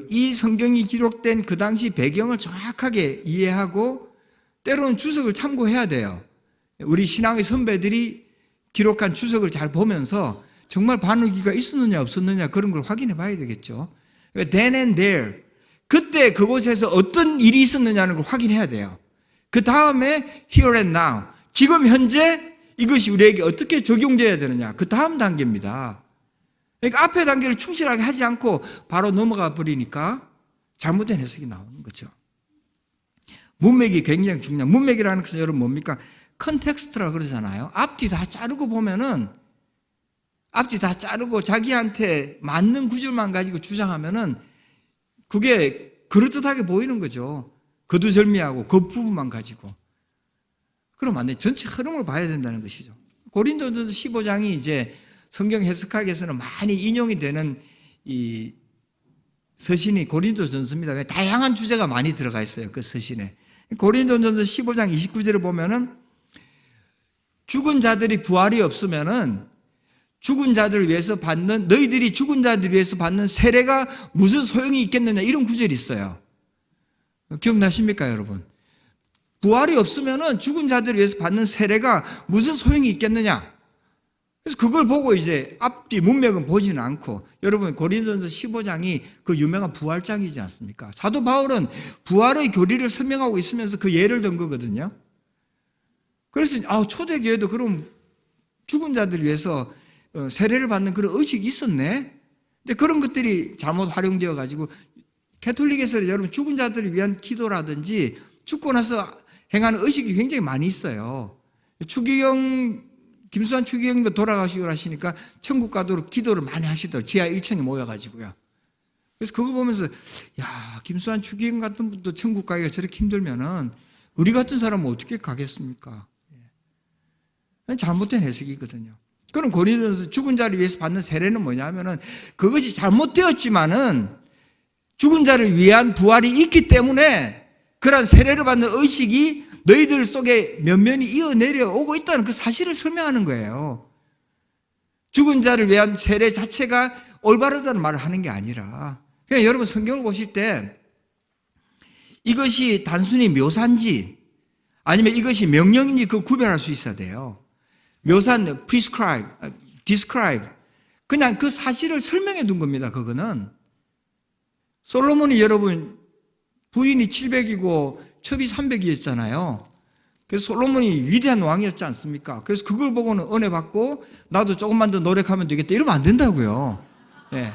이 성경이 기록된 그 당시 배경을 정확하게 이해하고 때로는 주석을 참고해야 돼요. 우리 신앙의 선배들이 기록한 주석을 잘 보면서 정말 바늘귀가 있었느냐 없었느냐 그런 걸 확인해 봐야 되겠죠. Then and there. 그때 그곳에서 어떤 일이 있었느냐는 걸 확인해야 돼요. 그 다음에 here and now. 지금 현재 이것이 우리에게 어떻게 적용되어야 되느냐. 그 다음 단계입니다. 그러니까 앞에 단계를 충실하게 하지 않고 바로 넘어가 버리니까 잘못된 해석이 나오는 거죠. 문맥이 굉장히 중요한. 문맥이라는 것은 여러분 뭡니까? 컨텍스트라 그러잖아요. 앞뒤 다 자르고 보면은 앞뒤 다 자르고 자기한테 맞는 구절만 가지고 주장하면은 그게 그럴듯하게 보이는 거죠. 거두절미하고 그 부분만 가지고. 그럼 안 돼. 전체 흐름을 봐야 된다는 것이죠. 고린도전서 15장이 이제 성경 해석하기 위해서는 많이 인용이 되는 이 서신이 고린도전서입니다. 다양한 주제가 많이 들어가 있어요. 그 서신에. 고린도전서 15장 29절을 보면은 죽은 자들이 부활이 없으면은 죽은 자들을 위해서 받는 너희들이 죽은 자들을 위해서 받는 세례가 무슨 소용이 있겠느냐 이런 구절이 있어요. 기억나십니까 여러분? 부활이 없으면은 죽은 자들을 위해서 받는 세례가 무슨 소용이 있겠느냐? 그래서 그걸 보고 이제 앞뒤 문맥은 보지는 않고, 여러분 고린도전서 15장이 그 유명한 부활장이지 않습니까? 사도 바울은 부활의 교리를 설명하고 있으면서 그 예를 든 거거든요. 그래서 초대교회도 그럼 죽은 자들을 위해서 세례를 받는 그런 의식이 있었네. 근데 그런 것들이 잘못 활용되어 가지고 캐톨릭에서 여러분 죽은 자들을 위한 기도라든지 죽고 나서 행하는 의식이 굉장히 많이 있어요. 김수환 추기경도 돌아가시고 하시니까 천국 가도록 기도를 많이 하시더라고요. 지하 1층에 모여가지고요. 그래서 그거 보면서 김수환 추기경 같은 분도 천국 가기가 저렇게 힘들면은 우리 같은 사람은 어떻게 가겠습니까? 잘못된 해석이거든요. 그럼 고린도전서 죽은 자를 위해서 받는 세례는 뭐냐면은 그것이 잘못되었지만은 죽은 자를 위한 부활이 있기 때문에 그러한 세례를 받는 의식이 너희들 속에 면면이 이어내려 오고 있다는 그 사실을 설명하는 거예요. 죽은 자를 위한 세례 자체가 올바르다는 말을 하는 게 아니라, 그냥 여러분 성경을 보실 때 이것이 단순히 묘사인지 아니면 이것이 명령인지 그 구별할 수 있어야 돼요. 묘사는 prescribe, describe, 그냥 그 사실을 설명해 둔 겁니다. 그거는 솔로몬이 여러분 부인이 700이고 첩이 300이었잖아요. 그래서 솔로몬이 위대한 왕이었지 않습니까? 그래서 그걸 보고는 은혜 받고 나도 조금만 더 노력하면 되겠다 이러면 안 된다고요. 예.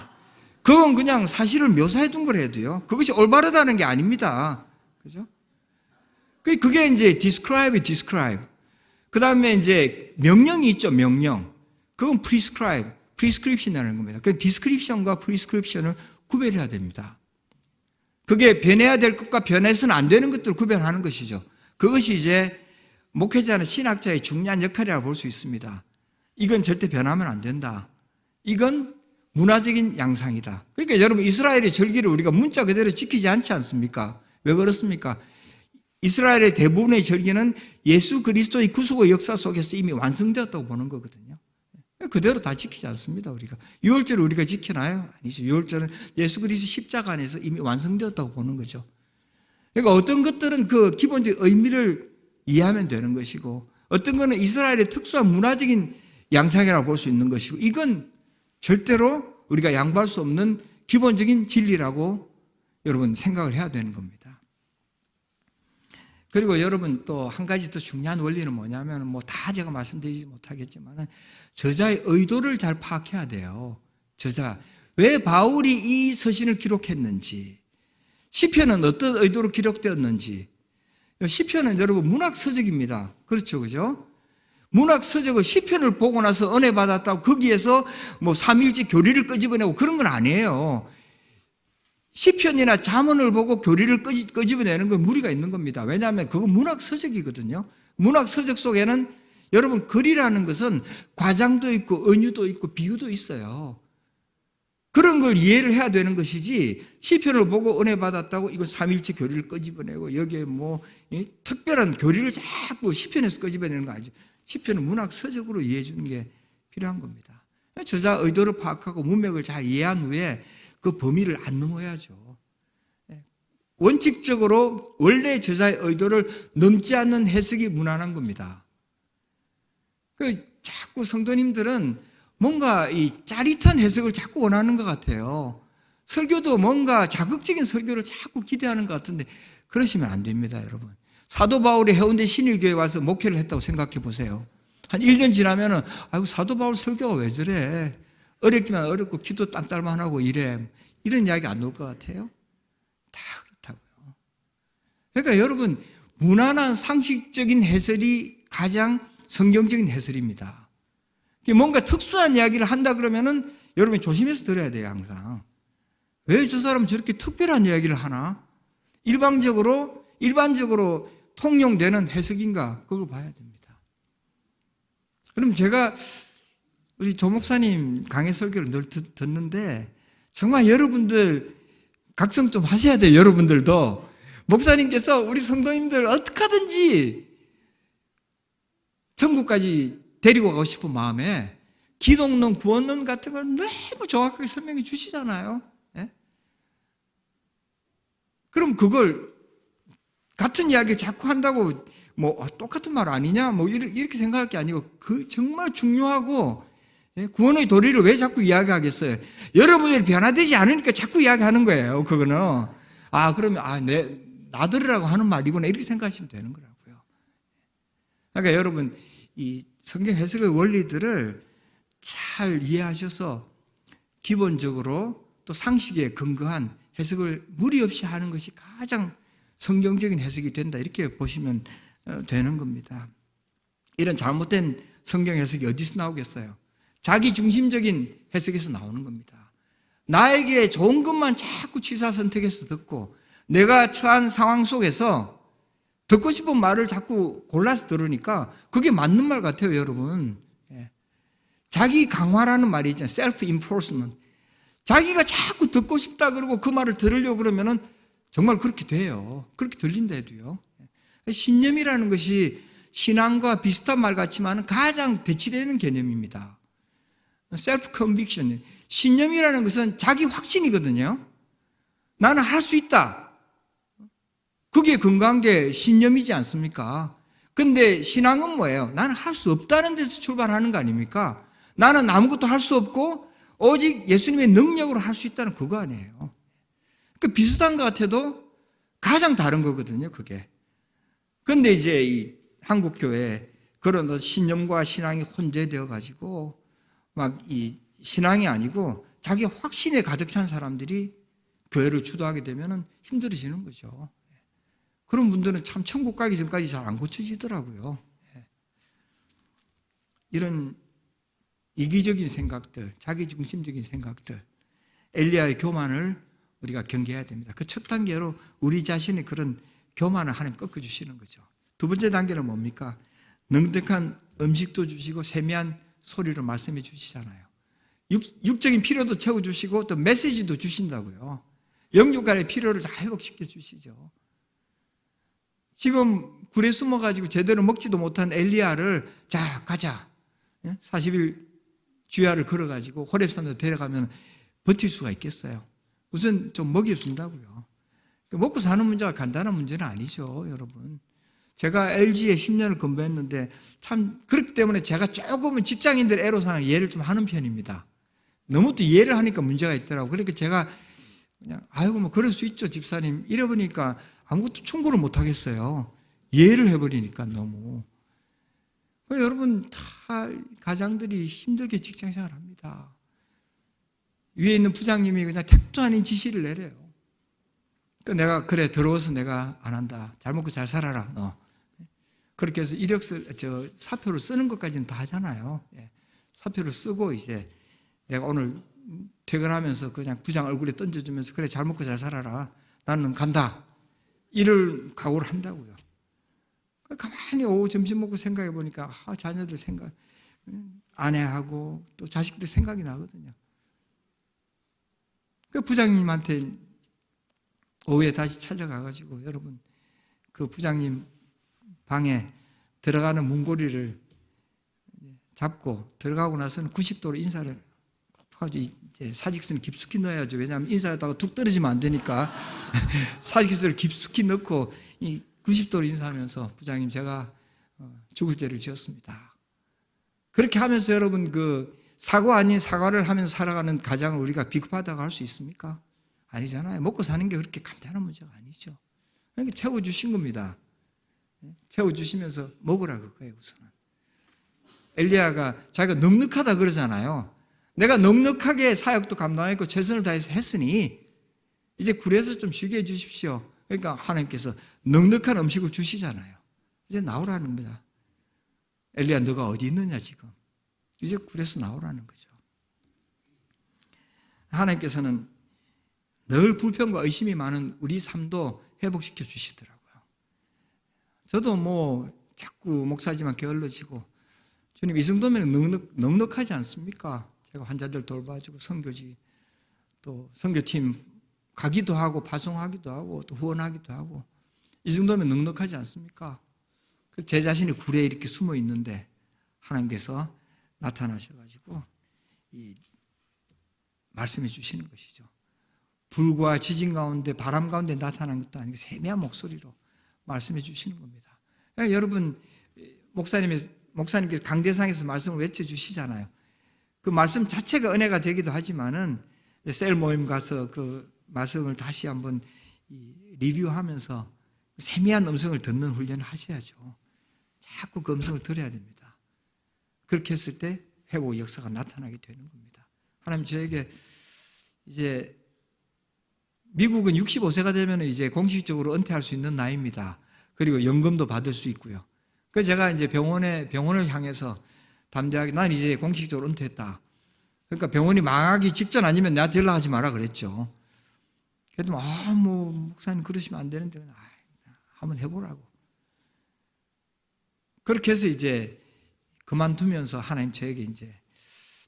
그건 그냥 사실을 묘사해 둔 걸 해도요. 그것이 올바르다는 게 아닙니다. 그죠? 그게 이제 describe. 그 다음에 이제 명령이 있죠, 명령. 그건 prescription이라는 겁니다. 그 description과 prescription을 구별해야 됩니다. 그게 변해야 될 것과 변해서는 안 되는 것들을 구별하는 것이죠. 그것이 이제 목회자나 신학자의 중요한 역할이라고 볼 수 있습니다. 이건 절대 변하면 안 된다. 이건 문화적인 양상이다. 그러니까 여러분 이스라엘의 절기를 우리가 문자 그대로 지키지 않지 않습니까? 왜 그렇습니까? 이스라엘의 대부분의 절기는 예수 그리스도의 구속의 역사 속에서 이미 완성되었다고 보는 거거든요. 그대로 다 지키지 않습니다. 우리가 유월절을 우리가 지켜나요? 아니죠. 유월절은 예수 그리스도 십자가 안에서 이미 완성되었다고 보는 거죠. 그러니까 어떤 것들은 그 기본적 의미를 이해하면 되는 것이고, 어떤 것은 이스라엘의 특수한 문화적인 양상이라고 볼 수 있는 것이고, 이건 절대로 우리가 양보할 수 없는 기본적인 진리라고 여러분 생각을 해야 되는 겁니다. 그리고 여러분 또 한 가지 더 중요한 원리는 뭐냐면 다 제가 말씀드리지 못하겠지만 저자의 의도를 잘 파악해야 돼요. 저자 왜 바울이 이 서신을 기록했는지, 시편은 어떤 의도로 기록되었는지. 시편은 여러분 문학 서적입니다. 그렇죠, 그죠? 문학 서적의 시편을 보고 나서 은혜 받았다고 거기에서 삼일째 교리를 끄집어내고 그런 건 아니에요. 시편이나 잠언을 보고 교리를 끄집어내는 건 무리가 있는 겁니다. 왜냐하면 그건 문학 서적이거든요. 문학 서적 속에는 여러분 글이라는 것은 과장도 있고 은유도 있고 비유도 있어요. 그런 걸 이해를 해야 되는 것이지, 시편을 보고 은혜 받았다고 이거 삼일째 교리를 끄집어내고 여기에 특별한 교리를 자꾸 시편에서 끄집어내는 거 아니죠. 시편은 문학 서적으로 이해해 주는 게 필요한 겁니다. 저자 의도를 파악하고 문맥을 잘 이해한 후에 그 범위를 안 넘어야죠. 원칙적으로 원래 저자의 의도를 넘지 않는 해석이 무난한 겁니다. 자꾸 성도님들은 뭔가 이 짜릿한 해석을 자꾸 원하는 것 같아요. 설교도 뭔가 자극적인 설교를 자꾸 기대하는 것 같은데 그러시면 안 됩니다, 여러분. 사도 바울이 해운대 신일교회에 와서 목회를 했다고 생각해 보세요. 한 1년 지나면은 사도 바울 설교가 왜 저래? 어렵기만 어렵고 기도 딴딸만 하고 이래. 이런 이야기 안 나올 것 같아요? 다 그렇다고요. 그러니까 여러분 무난한 상식적인 해설이 가장 성경적인 해설입니다. 뭔가 특수한 이야기를 한다 그러면은 여러분이 조심해서 들어야 돼요, 항상. 왜 저 사람은 저렇게 특별한 이야기를 하나? 일반적으로 통용되는 해석인가? 그걸 봐야 됩니다. 그럼 제가 우리 조 목사님 강해 설교를 늘 듣는데 정말 여러분들 각성 좀 하셔야 돼요. 여러분들도. 목사님께서 우리 성도님들 어떻게 하든지 천국까지 데리고 가고 싶은 마음에 기독론, 구원론 같은 걸 너무 정확하게 설명해 주시잖아요. 예? 그럼 그걸 같은 이야기를 자꾸 한다고 똑같은 말 아니냐? 이렇게 생각할 게 아니고 그 정말 중요하고 구원의 도리를 왜 자꾸 이야기하겠어요? 여러분들이 변화되지 않으니까 자꾸 이야기하는 거예요. 그거는 그러면 나들으라고 하는 말이구나 이렇게 생각하시면 되는 거라고요. 그러니까 여러분 이 성경 해석의 원리들을 잘 이해하셔서 기본적으로 또 상식에 근거한 해석을 무리 없이 하는 것이 가장 성경적인 해석이 된다 이렇게 보시면 되는 겁니다. 이런 잘못된 성경 해석이 어디서 나오겠어요? 자기 중심적인 해석에서 나오는 겁니다. 나에게 좋은 것만 자꾸 취사 선택해서 듣고 내가 처한 상황 속에서 듣고 싶은 말을 자꾸 골라서 들으니까 그게 맞는 말 같아요, 여러분. 자기 강화라는 말이 있잖아요. self-enforcement. 자기가 자꾸 듣고 싶다 그러고 그 말을 들으려고 그러면은 정말 그렇게 돼요. 그렇게 들린다 해도요. 신념이라는 것이 신앙과 비슷한 말 같지만 가장 대치되는 개념입니다. self-conviction. 신념이라는 것은 자기 확신이거든요. 나는 할 수 있다. 그게 근거한 게 신념이지 않습니까? 근데 신앙은 뭐예요? 나는 할 수 없다는 데서 출발하는 거 아닙니까? 나는 아무것도 할 수 없고 오직 예수님의 능력으로 할 수 있다는 그거 아니에요. 그 비슷한 것 같아도 가장 다른 거거든요, 그게. 근데 이제 이 한국교회 그런 신념과 신앙이 혼재되어 가지고 막 이 신앙이 아니고 자기 확신에 가득 찬 사람들이 교회를 주도하게 되면 힘들어지는 거죠. 그런 분들은 참 천국 가기 전까지 잘 안 고쳐지더라고요. 이런 이기적인 생각들, 자기중심적인 생각들, 엘리야의 교만을 우리가 경계해야 됩니다. 그 첫 단계로 우리 자신의 그런 교만을 하나님 꺾어주시는 거죠. 두 번째 단계는 뭡니까? 넉넉한 음식도 주시고 세미한 소리로 말씀해 주시잖아요. 육적인 필요도 채워주시고 또 메시지도 주신다고요. 영육간의 필요를 다 회복시켜 주시죠. 지금 굴에 숨어가지고 제대로 먹지도 못한 엘리야를 자 가자 40일 주야를 걸어가지고 호렙산으로 데려가면 버틸 수가 있겠어요. 우선 좀 먹여준다고요. 먹고 사는 문제가 간단한 문제는 아니죠, 여러분. 제가 LG에 10년을 근무했는데 참 그렇기 때문에 제가 조금은 직장인들 애로사항을 이해를 좀 하는 편입니다. 너무 또 이해를 하니까 문제가 있더라고요. 그러니까 제가 그냥 뭐 그럴 수 있죠, 집사님. 이래 보니까 아무것도 충고를 못 하겠어요. 이해를 해버리니까 너무. 여러분 다 가장들이 힘들게 직장생활 합니다. 위에 있는 부장님이 그냥 택도 아닌 지시를 내려요. 그러니까 내가 그래 들어와서 내가 안 한다. 잘 먹고 잘 살아라 너. 그렇게 해서 사표를 쓰는 것까지는 다 하잖아요. 사표를 쓰고 이제 내가 오늘 퇴근하면서 그냥 부장 얼굴에 던져주면서 그래 잘 먹고 잘 살아라. 나는 간다. 이를 각오를 한다고요. 가만히 오후 점심 먹고 생각해 보니까 자녀들 생각, 아내하고 또 자식들 생각이 나거든요. 그 부장님한테 오후에 다시 찾아가가지고 여러분 그 부장님 방에 들어가는 문고리를 잡고 들어가고 나서는 90도로 인사를 하지. 이제 사직서는 깊숙이 넣어야죠. 왜냐하면 인사하다가 툭 떨어지면 안 되니까 사직서를 깊숙이 넣고 이 90도로 인사하면서 부장님 제가 죽을 죄를 지었습니다. 그렇게 하면서 여러분 그 사고 아닌 사과를 하면서 살아가는 가장을 우리가 비겁하다고 할 수 있습니까? 아니잖아요. 먹고 사는 게 그렇게 간단한 문제가 아니죠. 그러니까 채워주신 겁니다. 채워주시면서 먹으라 그거예요, 우선은. 엘리야가 자기가 넉넉하다 그러잖아요. 내가 넉넉하게 사역도 감당했고 최선을 다해서 했으니 이제 굴에서 좀 쉬게 해주십시오. 그러니까 하나님께서 넉넉한 음식을 주시잖아요. 이제 나오라는 겁니다. 엘리야 너가 어디 있느냐 지금. 이제 굴에서 나오라는 거죠. 하나님께서는 늘 불평과 의심이 많은 우리 삶도 회복시켜 주시더라고요. 저도 자꾸 목사지만 게을러지고 주님 이 정도면 넉넉하지 않습니까? 제가 환자들 돌봐주고 선교지 또 선교팀 가기도 하고 파송하기도 하고 또 후원하기도 하고 이 정도면 넉넉하지 않습니까? 제 자신이 굴에 이렇게 숨어 있는데 하나님께서 나타나셔가지고 말씀해 주시는 것이죠. 불과 지진 가운데 바람 가운데 나타난 것도 아니고 세미한 목소리로 말씀해 주시는 겁니다. 그러니까 여러분 목사님께서 강대상에서 말씀을 외쳐주시잖아요. 그 말씀 자체가 은혜가 되기도 하지만은 셀 모임 가서 그 말씀을 다시 한번 리뷰하면서 세미한 음성을 듣는 훈련을 하셔야죠. 자꾸 그 음성을 들어야 됩니다. 그렇게 했을 때 회복 역사가 나타나게 되는 겁니다. 하나님 저에게 이제 미국은 65세가 되면 이제 공식적으로 은퇴할 수 있는 나이입니다. 그리고 연금도 받을 수 있고요. 그래서 제가 이제 병원을 향해서 담대하게 난 이제 공식적으로 은퇴했다. 그러니까 병원이 망하기 직전 아니면 나한테 연락하지 마라 그랬죠. 그래도 목사님 그러시면 안 되는데 한번 해보라고. 그렇게 해서 이제 그만두면서 하나님 저에게 이제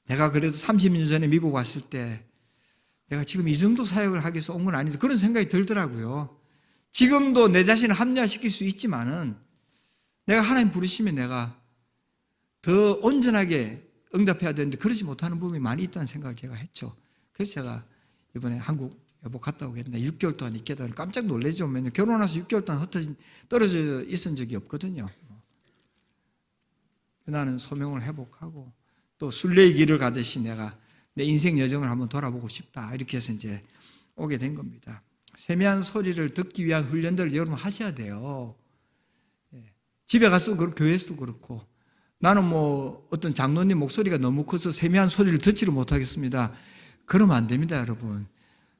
내가 그래도 30년 전에 미국 왔을 때 내가 지금 이 정도 사역을 하기 위해서 온 건 아닌데 그런 생각이 들더라고요. 지금도 내 자신을 합리화시킬 수 있지만은 내가 하나님 부르시면 내가 더 온전하게 응답해야 되는데 그러지 못하는 부분이 많이 있다는 생각을 제가 했죠. 그래서 제가 이번에 한국 여보 갔다 오겠는데 6개월 동안 있겠다. 깜짝 놀라죠. 왜냐면 결혼해서 6개월 동안 떨어져 있은 적이 없거든요. 나는 소명을 회복하고 또 순례의 길을 가듯이 내가 내 인생 여정을 한번 돌아보고 싶다. 이렇게 해서 이제 오게 된 겁니다. 세미한 소리를 듣기 위한 훈련들을 여러분 하셔야 돼요. 집에 가서 그렇고 교회에서도 그렇고 나는 어떤 장로님 목소리가 너무 커서 세미한 소리를 듣지를 못하겠습니다. 그러면 안 됩니다, 여러분.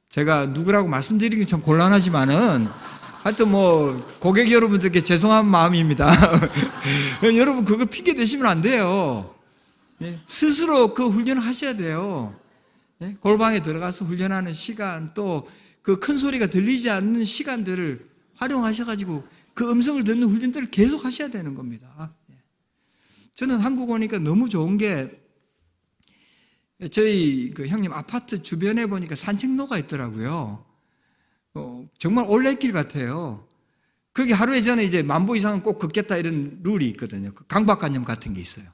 제가 누구라고 말씀드리긴 참 곤란하지만은 하여튼 고객 여러분들께 죄송한 마음입니다. 여러분 그거 핑계 대시면 안 돼요. 스스로 그 훈련을 하셔야 돼요. 골방에 들어가서 훈련하는 시간 또 그 큰 소리가 들리지 않는 시간들을 활용하셔가지고 그 음성을 듣는 훈련들을 계속 하셔야 되는 겁니다. 저는 한국 오니까 너무 좋은 게 저희 그 형님 아파트 주변에 보니까 산책로가 있더라고요. 정말 올레길 같아요. 거기 하루에 전에 이제 10,000보 이상은 꼭 걷겠다 이런 룰이 있거든요. 강박관념 같은 게 있어요.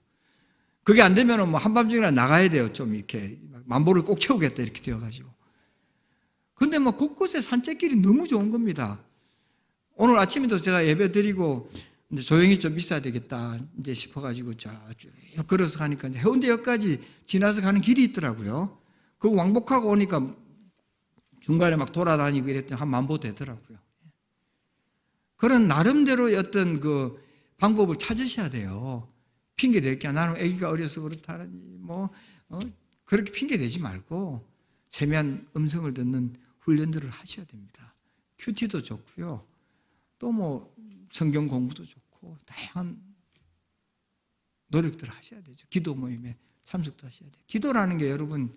그게 안 되면 한밤중이나 나가야 돼요. 좀 이렇게 10,000보를 꼭 채우겠다 이렇게 되어가지고. 근데 곳곳에 산책길이 너무 좋은 겁니다. 오늘 아침에도 제가 예배 드리고 이제 조용히 좀 있어야 되겠다 이제 싶어가지고 쭉 걸어서 가니까 이제 해운대역까지 지나서 가는 길이 있더라고요. 그 왕복하고 오니까 중간에 막 돌아다니고 이랬더니 한 10,000보 되더라고요. 그런 나름대로의 어떤 그 방법을 찾으셔야 돼요. 핑계 댈 게 나는 아기가 어려서 그렇다니 그렇게 핑계 대지 말고 세미한 음성을 듣는 훈련들을 하셔야 됩니다. 큐티도 좋고요. 또 성경 공부도 좋고 다양한 노력들을 하셔야 되죠. 기도 모임에 참석도 하셔야 돼요. 기도라는 게 여러분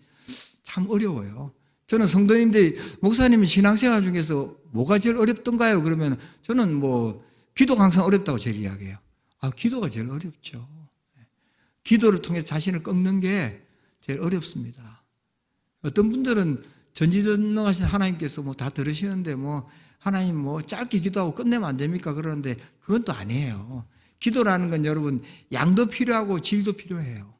참 어려워요. 저는 성도님들이 목사님은 신앙생활 중에서 뭐가 제일 어렵던가요? 그러면 저는 기도가 항상 어렵다고 제일 이야기해요. 기도가 제일 어렵죠. 기도를 통해서 자신을 꺾는 게 제일 어렵습니다. 어떤 분들은 전지전능하신 하나님께서 다 들으시는데 하나님 짧게 기도하고 끝내면 안 됩니까? 그러는데 그건 또 아니에요. 기도라는 건 여러분 양도 필요하고 질도 필요해요.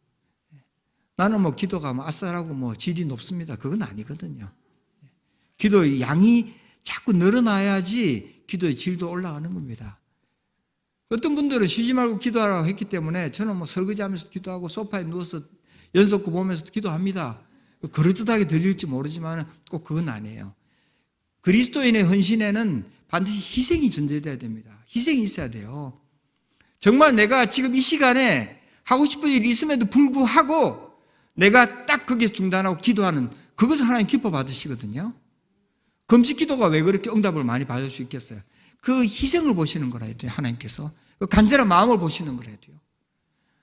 나는 기도가 아싸라고 질이 높습니다. 그건 아니거든요. 기도의 양이 자꾸 늘어나야지 기도의 질도 올라가는 겁니다. 어떤 분들은 쉬지 말고 기도하라고 했기 때문에 저는 설거지하면서 기도하고 소파에 누워서 연속구 보면서 기도합니다. 그럴듯하게 들릴지 모르지만 꼭 그건 아니에요. 그리스도인의 헌신에는 반드시 희생이 존재해야 됩니다. 희생이 있어야 돼요. 정말 내가 지금 이 시간에 하고 싶은 일이 있음에도 불구하고 내가 딱 거기서 중단하고 기도하는 그것을 하나님 기뻐 받으시거든요. 금식 기도가 왜 그렇게 응답을 많이 받을 수 있겠어요? 그 희생을 보시는 거라 해야 돼요. 하나님께서 그 간절한 마음을 보시는 거라 해야 돼요.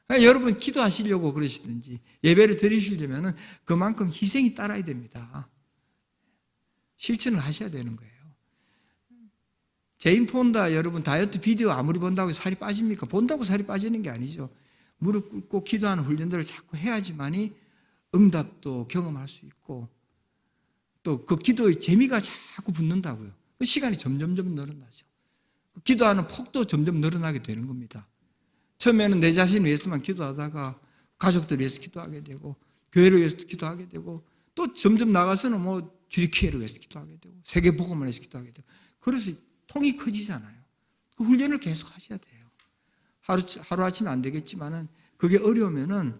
그러니까 여러분 기도하시려고 그러시든지 예배를 드리시려면 그만큼 희생이 따라야 됩니다. 실천을 하셔야 되는 거예요. 제인 폰다 여러분 다이어트 비디오 아무리 본다고 살이 빠집니까? 본다고 살이 빠지는 게 아니죠. 무릎 꿇고 기도하는 훈련들을 자꾸 해야지만이 응답도 경험할 수 있고 또 그 기도의 재미가 자꾸 붙는다고요. 그 시간이 점점점 늘어나죠. 기도하는 폭도 점점 늘어나게 되는 겁니다. 처음에는 내 자신을 위해서만 기도하다가 가족들을 위해서 기도하게 되고 교회를 위해서 기도하게 되고 또 점점 나가서는 주리교회를 위해서 기도하게 되고 세계 복음을 위해서 기도하게 되고 그래서 통이 커지잖아요. 그 훈련을 계속 하셔야 돼요. 하루아침에 안 되겠지만은 그게 어려우면은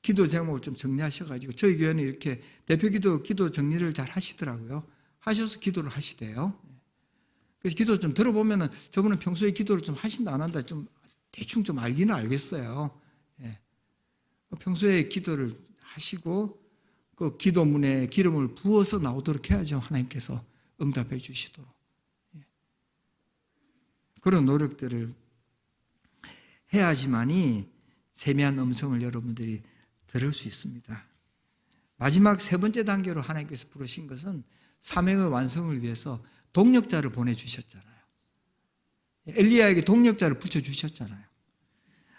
기도 제목을 좀 정리하셔가지고 저희 교회는 이렇게 대표 기도 정리를 잘 하시더라고요. 하셔서 기도를 하시대요. 그래서 기도 좀 들어보면은 저분은 평소에 기도를 좀 하신다 안 한다 좀 대충 좀 알기는 알겠어요. 예. 평소에 기도를 하시고 그 기도문에 기름을 부어서 나오도록 해야죠. 하나님께서 응답해 주시도록. 예. 그런 노력들을 해야지만이 세미한 음성을 여러분들이 들을 수 있습니다. 마지막 세 번째 단계로 하나님께서 부르신 것은 사명의 완성을 위해서 동력자를 보내주셨잖아요. 엘리야에게 동력자를 붙여주셨잖아요.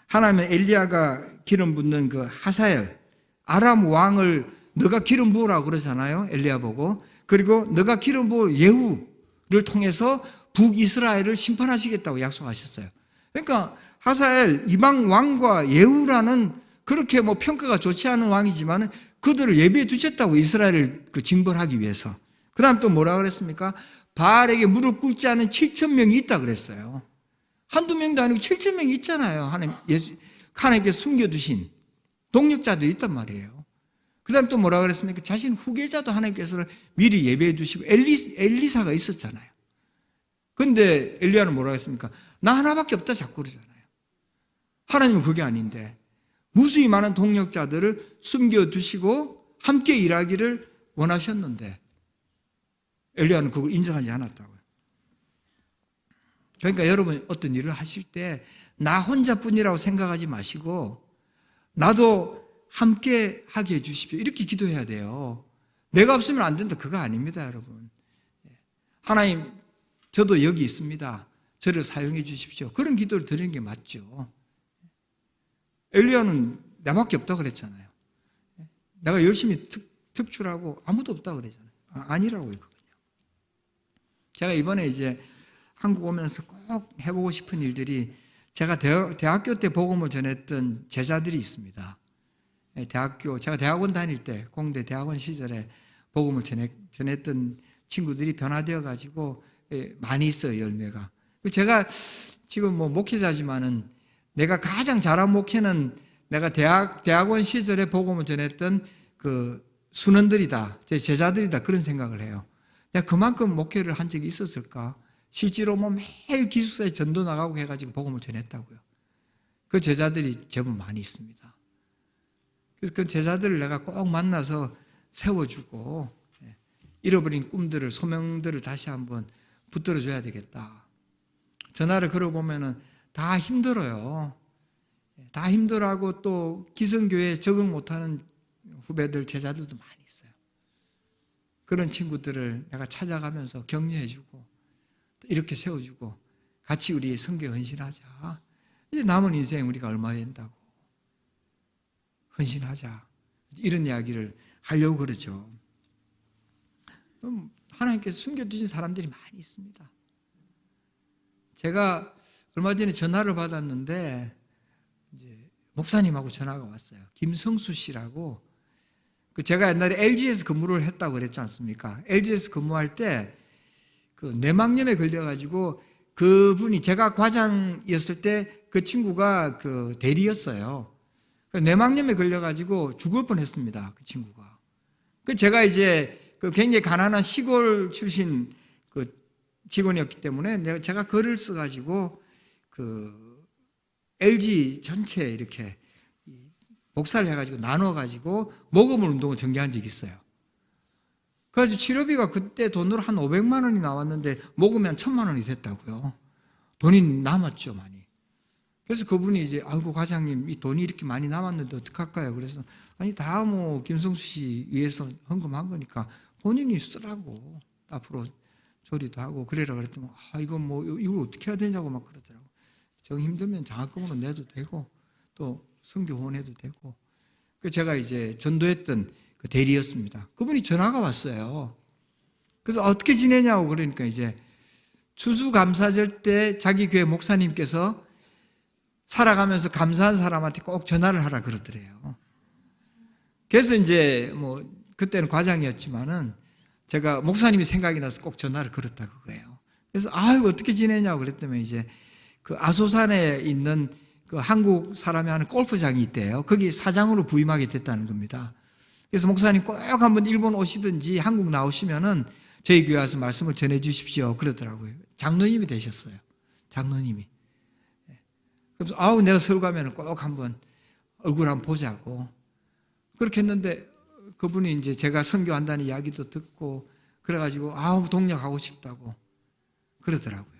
하나님은 엘리야가 기름 붓는 그 하사엘, 아람 왕을 너가 기름 부으라고 그러잖아요. 엘리야 보고. 그리고 너가 기름 부어 예후를 통해서 북이스라엘을 심판하시겠다고 약속하셨어요. 그러니까 하사엘 이방 왕과 예후라는 그렇게 뭐 평가가 좋지 않은 왕이지만 그들을 예비해 두셨다고 이스라엘을 징벌하기 위해서. 그 다음 또 뭐라 그랬습니까? 바알에게 무릎 꿇지 않은 7,000명이 있다 그랬어요. 한두 명도 아니고 7,000명이 있잖아요. 하나님께 숨겨두신 동력자들이 있단 말이에요. 그 다음 또 뭐라 그랬습니까? 자신 후계자도 하나님께서 미리 예배해 두시고 엘리사가 있었잖아요. 그런데 엘리야는 뭐라 했습니까? 나 하나밖에 없다 자꾸 그러잖아요. 하나님은 그게 아닌데 무수히 많은 동력자들을 숨겨두시고 함께 일하기를 원하셨는데 엘리야는 그걸 인정하지 않았다고요. 그러니까 여러분 어떤 일을 하실 때 나 혼자뿐이라고 생각하지 마시고 나도 함께 하게 해주십시오. 이렇게 기도해야 돼요. 내가 없으면 안 된다. 그거 아닙니다, 여러분. 하나님, 저도 여기 있습니다. 저를 사용해 주십시오. 그런 기도를 드리는 게 맞죠. 엘리야는 나밖에 없다고 그랬잖아요. 내가 열심히 특출하고 아무도 없다고 그랬잖아요. 아니라고요, 그거요. 제가 이번에 이제 한국 오면서 꼭 해보고 싶은 일들이 제가 대학교 때 복음을 전했던 제자들이 있습니다. 제가 대학원 다닐 때 공대 대학원 시절에 복음을 전했던 친구들이 변화되어 가지고 많이 있어요, 열매가. 제가 지금 뭐 목회자지만은 내가 가장 잘한 목회는 내가 대학원 시절에 복음을 전했던 그 순원들이다, 제 제자들이다 그런 생각을 해요. 내가 그만큼 목회를 한 적이 있었을까? 실제로 뭐 매일 기숙사에 전도 나가고 해가지고 복음을 전했다고요. 그 제자들이 제법 많이 있습니다. 그래서 그 제자들을 내가 꼭 만나서 세워주고 잃어버린 꿈들을, 소명들을 다시 한번 붙들어줘야 되겠다. 전화를 걸어보면은 다 힘들어요. 다 힘들어하고 또 기성교회에 적응 못하는 후배들, 제자들도 많이 있어요. 그런 친구들을 내가 찾아가면서 격려해주고 이렇게 세워주고 같이 우리 선교에 헌신하자. 이제 남은 인생 우리가 얼마 된다고. 헌신하자. 이런 이야기를 하려고 그러죠. 하나님께서 숨겨두신 사람들이 많이 있습니다. 제가 얼마 전에 전화를 받았는데 이제 목사님하고 전화가 왔어요. 김성수 씨라고. 제가 옛날에 LG에서 근무를 했다고 그랬지 않습니까? LG에서 근무할 때 그 뇌막염에 걸려가지고 그분이 제가 과장이었을 때 그 친구가 그 대리였어요. 뇌막염에 걸려가지고 죽을 뻔했습니다. 그 친구가. 제가 이제 그 굉장히 가난한 시골 출신 그 직원이었기 때문에 제가 글을 써가지고 그 LG 전체 이렇게 목사를 해가지고 나눠가지고 모금을 운동을 전개한 적이 있어요. 그래서 치료비가 그때 돈으로 한 500만 원이 나왔는데 모금이 한 1,000만 원이 됐다고요. 돈이 남았죠, 많이. 그래서 그분이 이제 아이고 과장님 이 돈이 이렇게 많이 남았는데 어떡할까요? 그래서 아니 다 뭐 김성수 씨 위해서 헌금한 거니까 본인이 쓰라고 앞으로 조리도 하고 그래라 그랬더니 이거 뭐 이걸 어떻게 해야 되냐고 막 그러더라고. 정 힘들면 장학금으로 내도 되고 또 선교 후원해도 되고. 그래서 제가 이제 전도했던 그 대리였습니다. 그분이 전화가 왔어요. 그래서 어떻게 지내냐고 그러니까 이제 추수감사절 때 자기 교회 목사님께서 살아가면서 감사한 사람한테 꼭 전화를 하라 그러더래요. 그래서 이제 뭐 그때는 과장이었지만은 제가 목사님이 생각이 나서 꼭 전화를 걸었다 그거예요. 그래서 어떻게 지내냐고 그랬더니 이제 그 아소산에 있는 그 한국 사람이 하는 골프장이 있대요. 거기 사장으로 부임하게 됐다는 겁니다. 그래서 목사님 꼭 한번 일본 오시든지 한국 나오시면은 저희 교회 와서 말씀을 전해 주십시오. 그러더라고요. 장로님이 되셨어요. 장로님이. 그래서 내가 서울 가면 꼭 한번 얼굴 한번 보자고. 그렇게 했는데 그분이 이제 제가 선교한다는 이야기도 듣고 그래가지고 동력하고 싶다고 그러더라고요.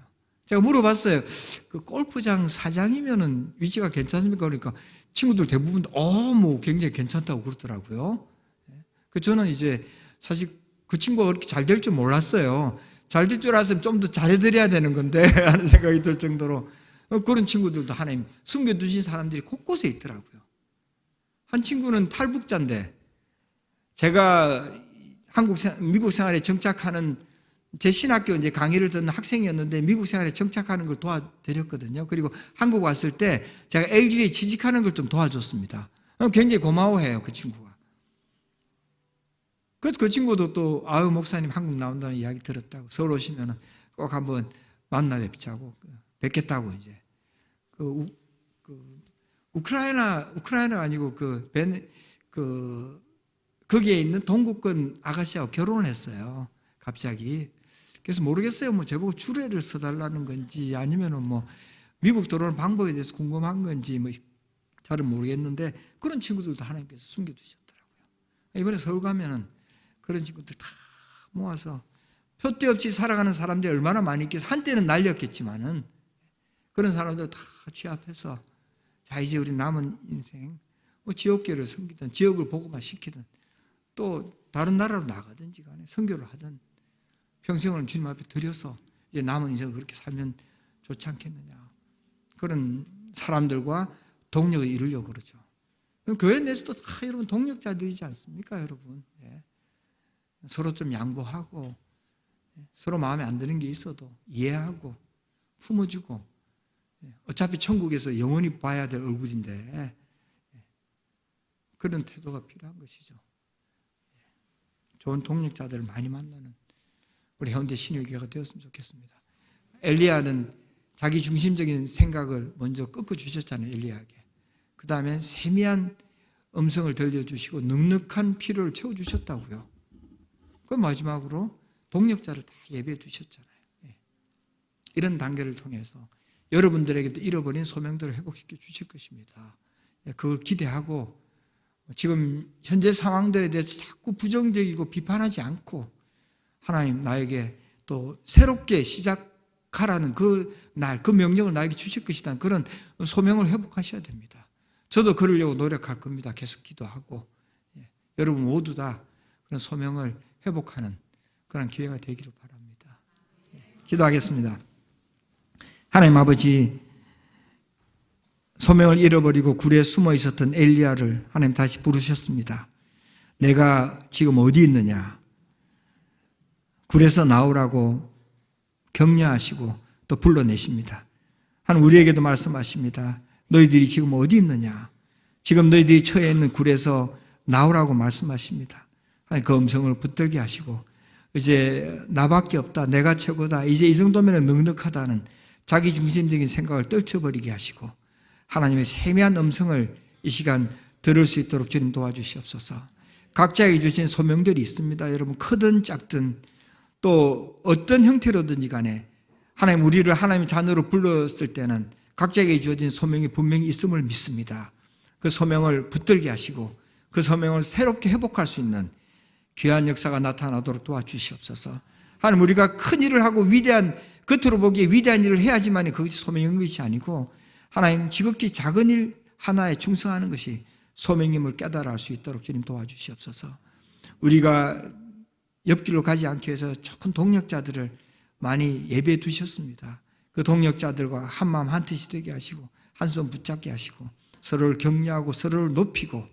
제가 물어봤어요. 그 골프장 사장이면은 위치가 괜찮습니까? 그러니까 친구들 대부분 뭐 굉장히 괜찮다고 그러더라고요. 그 저는 이제 사실 그 친구가 그렇게 잘 될 줄 몰랐어요. 잘 될 줄 알았으면 좀 더 잘해드려야 되는 건데 하는 생각이 들 정도로 그런 친구들도 하나님 숨겨두신 사람들이 곳곳에 있더라고요. 한 친구는 탈북자인데 제가 미국 생활에 정착하는 제 신학교 이제 강의를 듣는 학생이었는데 미국 생활에 정착하는 걸 도와드렸거든요. 그리고 한국 왔을 때 제가 LG에 취직하는 걸 좀 도와줬습니다. 굉장히 고마워해요, 그 친구가. 그래서 그 친구도 또 목사님 한국 나온다는 이야기 들었다고 서울 오시면은 꼭 한번 만나 뵙자고 뵙겠다고 이제 우크라이나 아니고 거기에 있는 동구권 아가씨하고 결혼을 했어요. 갑자기. 그래서 모르겠어요. 뭐 저보고 주례를 써달라는 건지 아니면은 뭐 미국 들어오는 방법에 대해서 궁금한 건지 뭐 잘은 모르겠는데 그런 친구들도 하나님께서 숨겨두셨더라고요. 이번에 서울 가면은 그런 친구들 다 모아서 표대 없이 살아가는 사람들이 얼마나 많이 있겠어요. 한때는 날렸겠지만은 그런 사람들 다 취합해서 자 이제 우리 남은 인생 뭐 지역교회를 섬기든 지역을 복음화 시키든 또 다른 나라로 나가든지 간에 선교를 하든 평생을 주님 앞에 드려서 이제 남은 인생을 그렇게 살면 좋지 않겠느냐. 그런 사람들과 동력을 이루려고 그러죠. 교회 내에서도 다 여러분 동력자들이지 않습니까, 여러분? 예. 서로 좀 양보하고 서로 마음에 안 드는 게 있어도 이해하고 품어주고 어차피 천국에서 영원히 봐야 될 얼굴인데 그런 태도가 필요한 것이죠. 좋은 동력자들을 많이 만나는 우리 현대 신일교회가 되었으면 좋겠습니다. 엘리야는 자기 중심적인 생각을 먼저 꺾어주셨잖아요. 엘리야에게. 그 다음에 세미한 음성을 들려주시고 넉넉한 필요를 채워주셨다고요. 그 마지막으로 동력자를 다 예배해 두셨잖아요. 이런 단계를 통해서 여러분들에게도 잃어버린 소명들을 회복시켜 주실 것입니다. 그걸 기대하고 지금 현재 상황들에 대해서 자꾸 부정적이고 비판하지 않고 하나님 나에게 또 새롭게 시작하라는 그 명령을 나에게 주실 것이다. 그런 소명을 회복하셔야 됩니다. 저도 그러려고 노력할 겁니다. 계속 기도하고 여러분 모두 다 그런 소명을 회복하는 그런 기회가 되기를 바랍니다. 기도하겠습니다. 하나님 아버지, 소명을 잃어버리고 굴에 숨어 있었던 엘리야를 하나님 다시 부르셨습니다. 내가 지금 어디 있느냐? 굴에서 나오라고 격려하시고 또 불러내십니다. 하나님 우리에게도 말씀하십니다. 너희들이 지금 어디 있느냐? 지금 너희들이 처해 있는 굴에서 나오라고 말씀하십니다. 하나님 그 음성을 붙들게 하시고 이제 나밖에 없다. 내가 최고다. 이제 이 정도면 넉넉하다는 자기 중심적인 생각을 떨쳐버리게 하시고 하나님의 세미한 음성을 이 시간 들을 수 있도록 주님 도와주시옵소서. 각자에게 주신 소명들이 있습니다. 여러분 크든 작든 또 어떤 형태로든지 간에 하나님 우리를 하나님의 자녀로 불렀을 때는 각자에게 주어진 소명이 분명히 있음을 믿습니다. 그 소명을 붙들게 하시고 그 소명을 새롭게 회복할 수 있는 귀한 역사가 나타나도록 도와주시옵소서. 하나님 우리가 큰 일을 하고 위대한 겉으로 보기에 위대한 일을 해야지만 그것이 소명인 것이 아니고 하나님 지극히 작은 일 하나에 충성하는 것이 소명임을 깨달아 알 수 있도록 주님 도와주시옵소서. 우리가 옆길로 가지 않기 위해서 좋은 동력자들을 많이 예배해 두셨습니다. 그 동력자들과 한마음 한뜻이 되게 하시고 한손 붙잡게 하시고 서로를 격려하고 서로를 높이고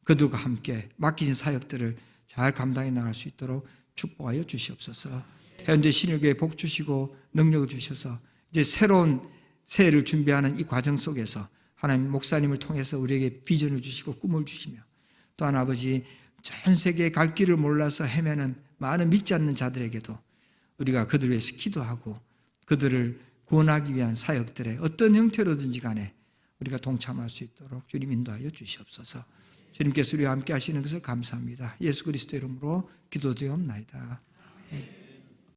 그들과 함께 맡기신 사역들을 잘 감당해 나갈 수 있도록 축복하여 주시옵소서. 현재 신일교회에 복 주시고 능력을 주셔서 이제 새로운 새해를 준비하는 이 과정 속에서 하나님 목사님을 통해서 우리에게 비전을 주시고 꿈을 주시며 또한 아버지 전 세계에 갈 길을 몰라서 헤매는 많은 믿지 않는 자들에게도 우리가 그들을 위해서 기도하고 그들을 구원하기 위한 사역들에 어떤 형태로든지 간에 우리가 동참할 수 있도록 주님 인도하여 주시옵소서. 주님께서 우리와 함께 하시는 것을 감사합니다. 예수 그리스도 이름으로 기도드리옵나이다. 아멘.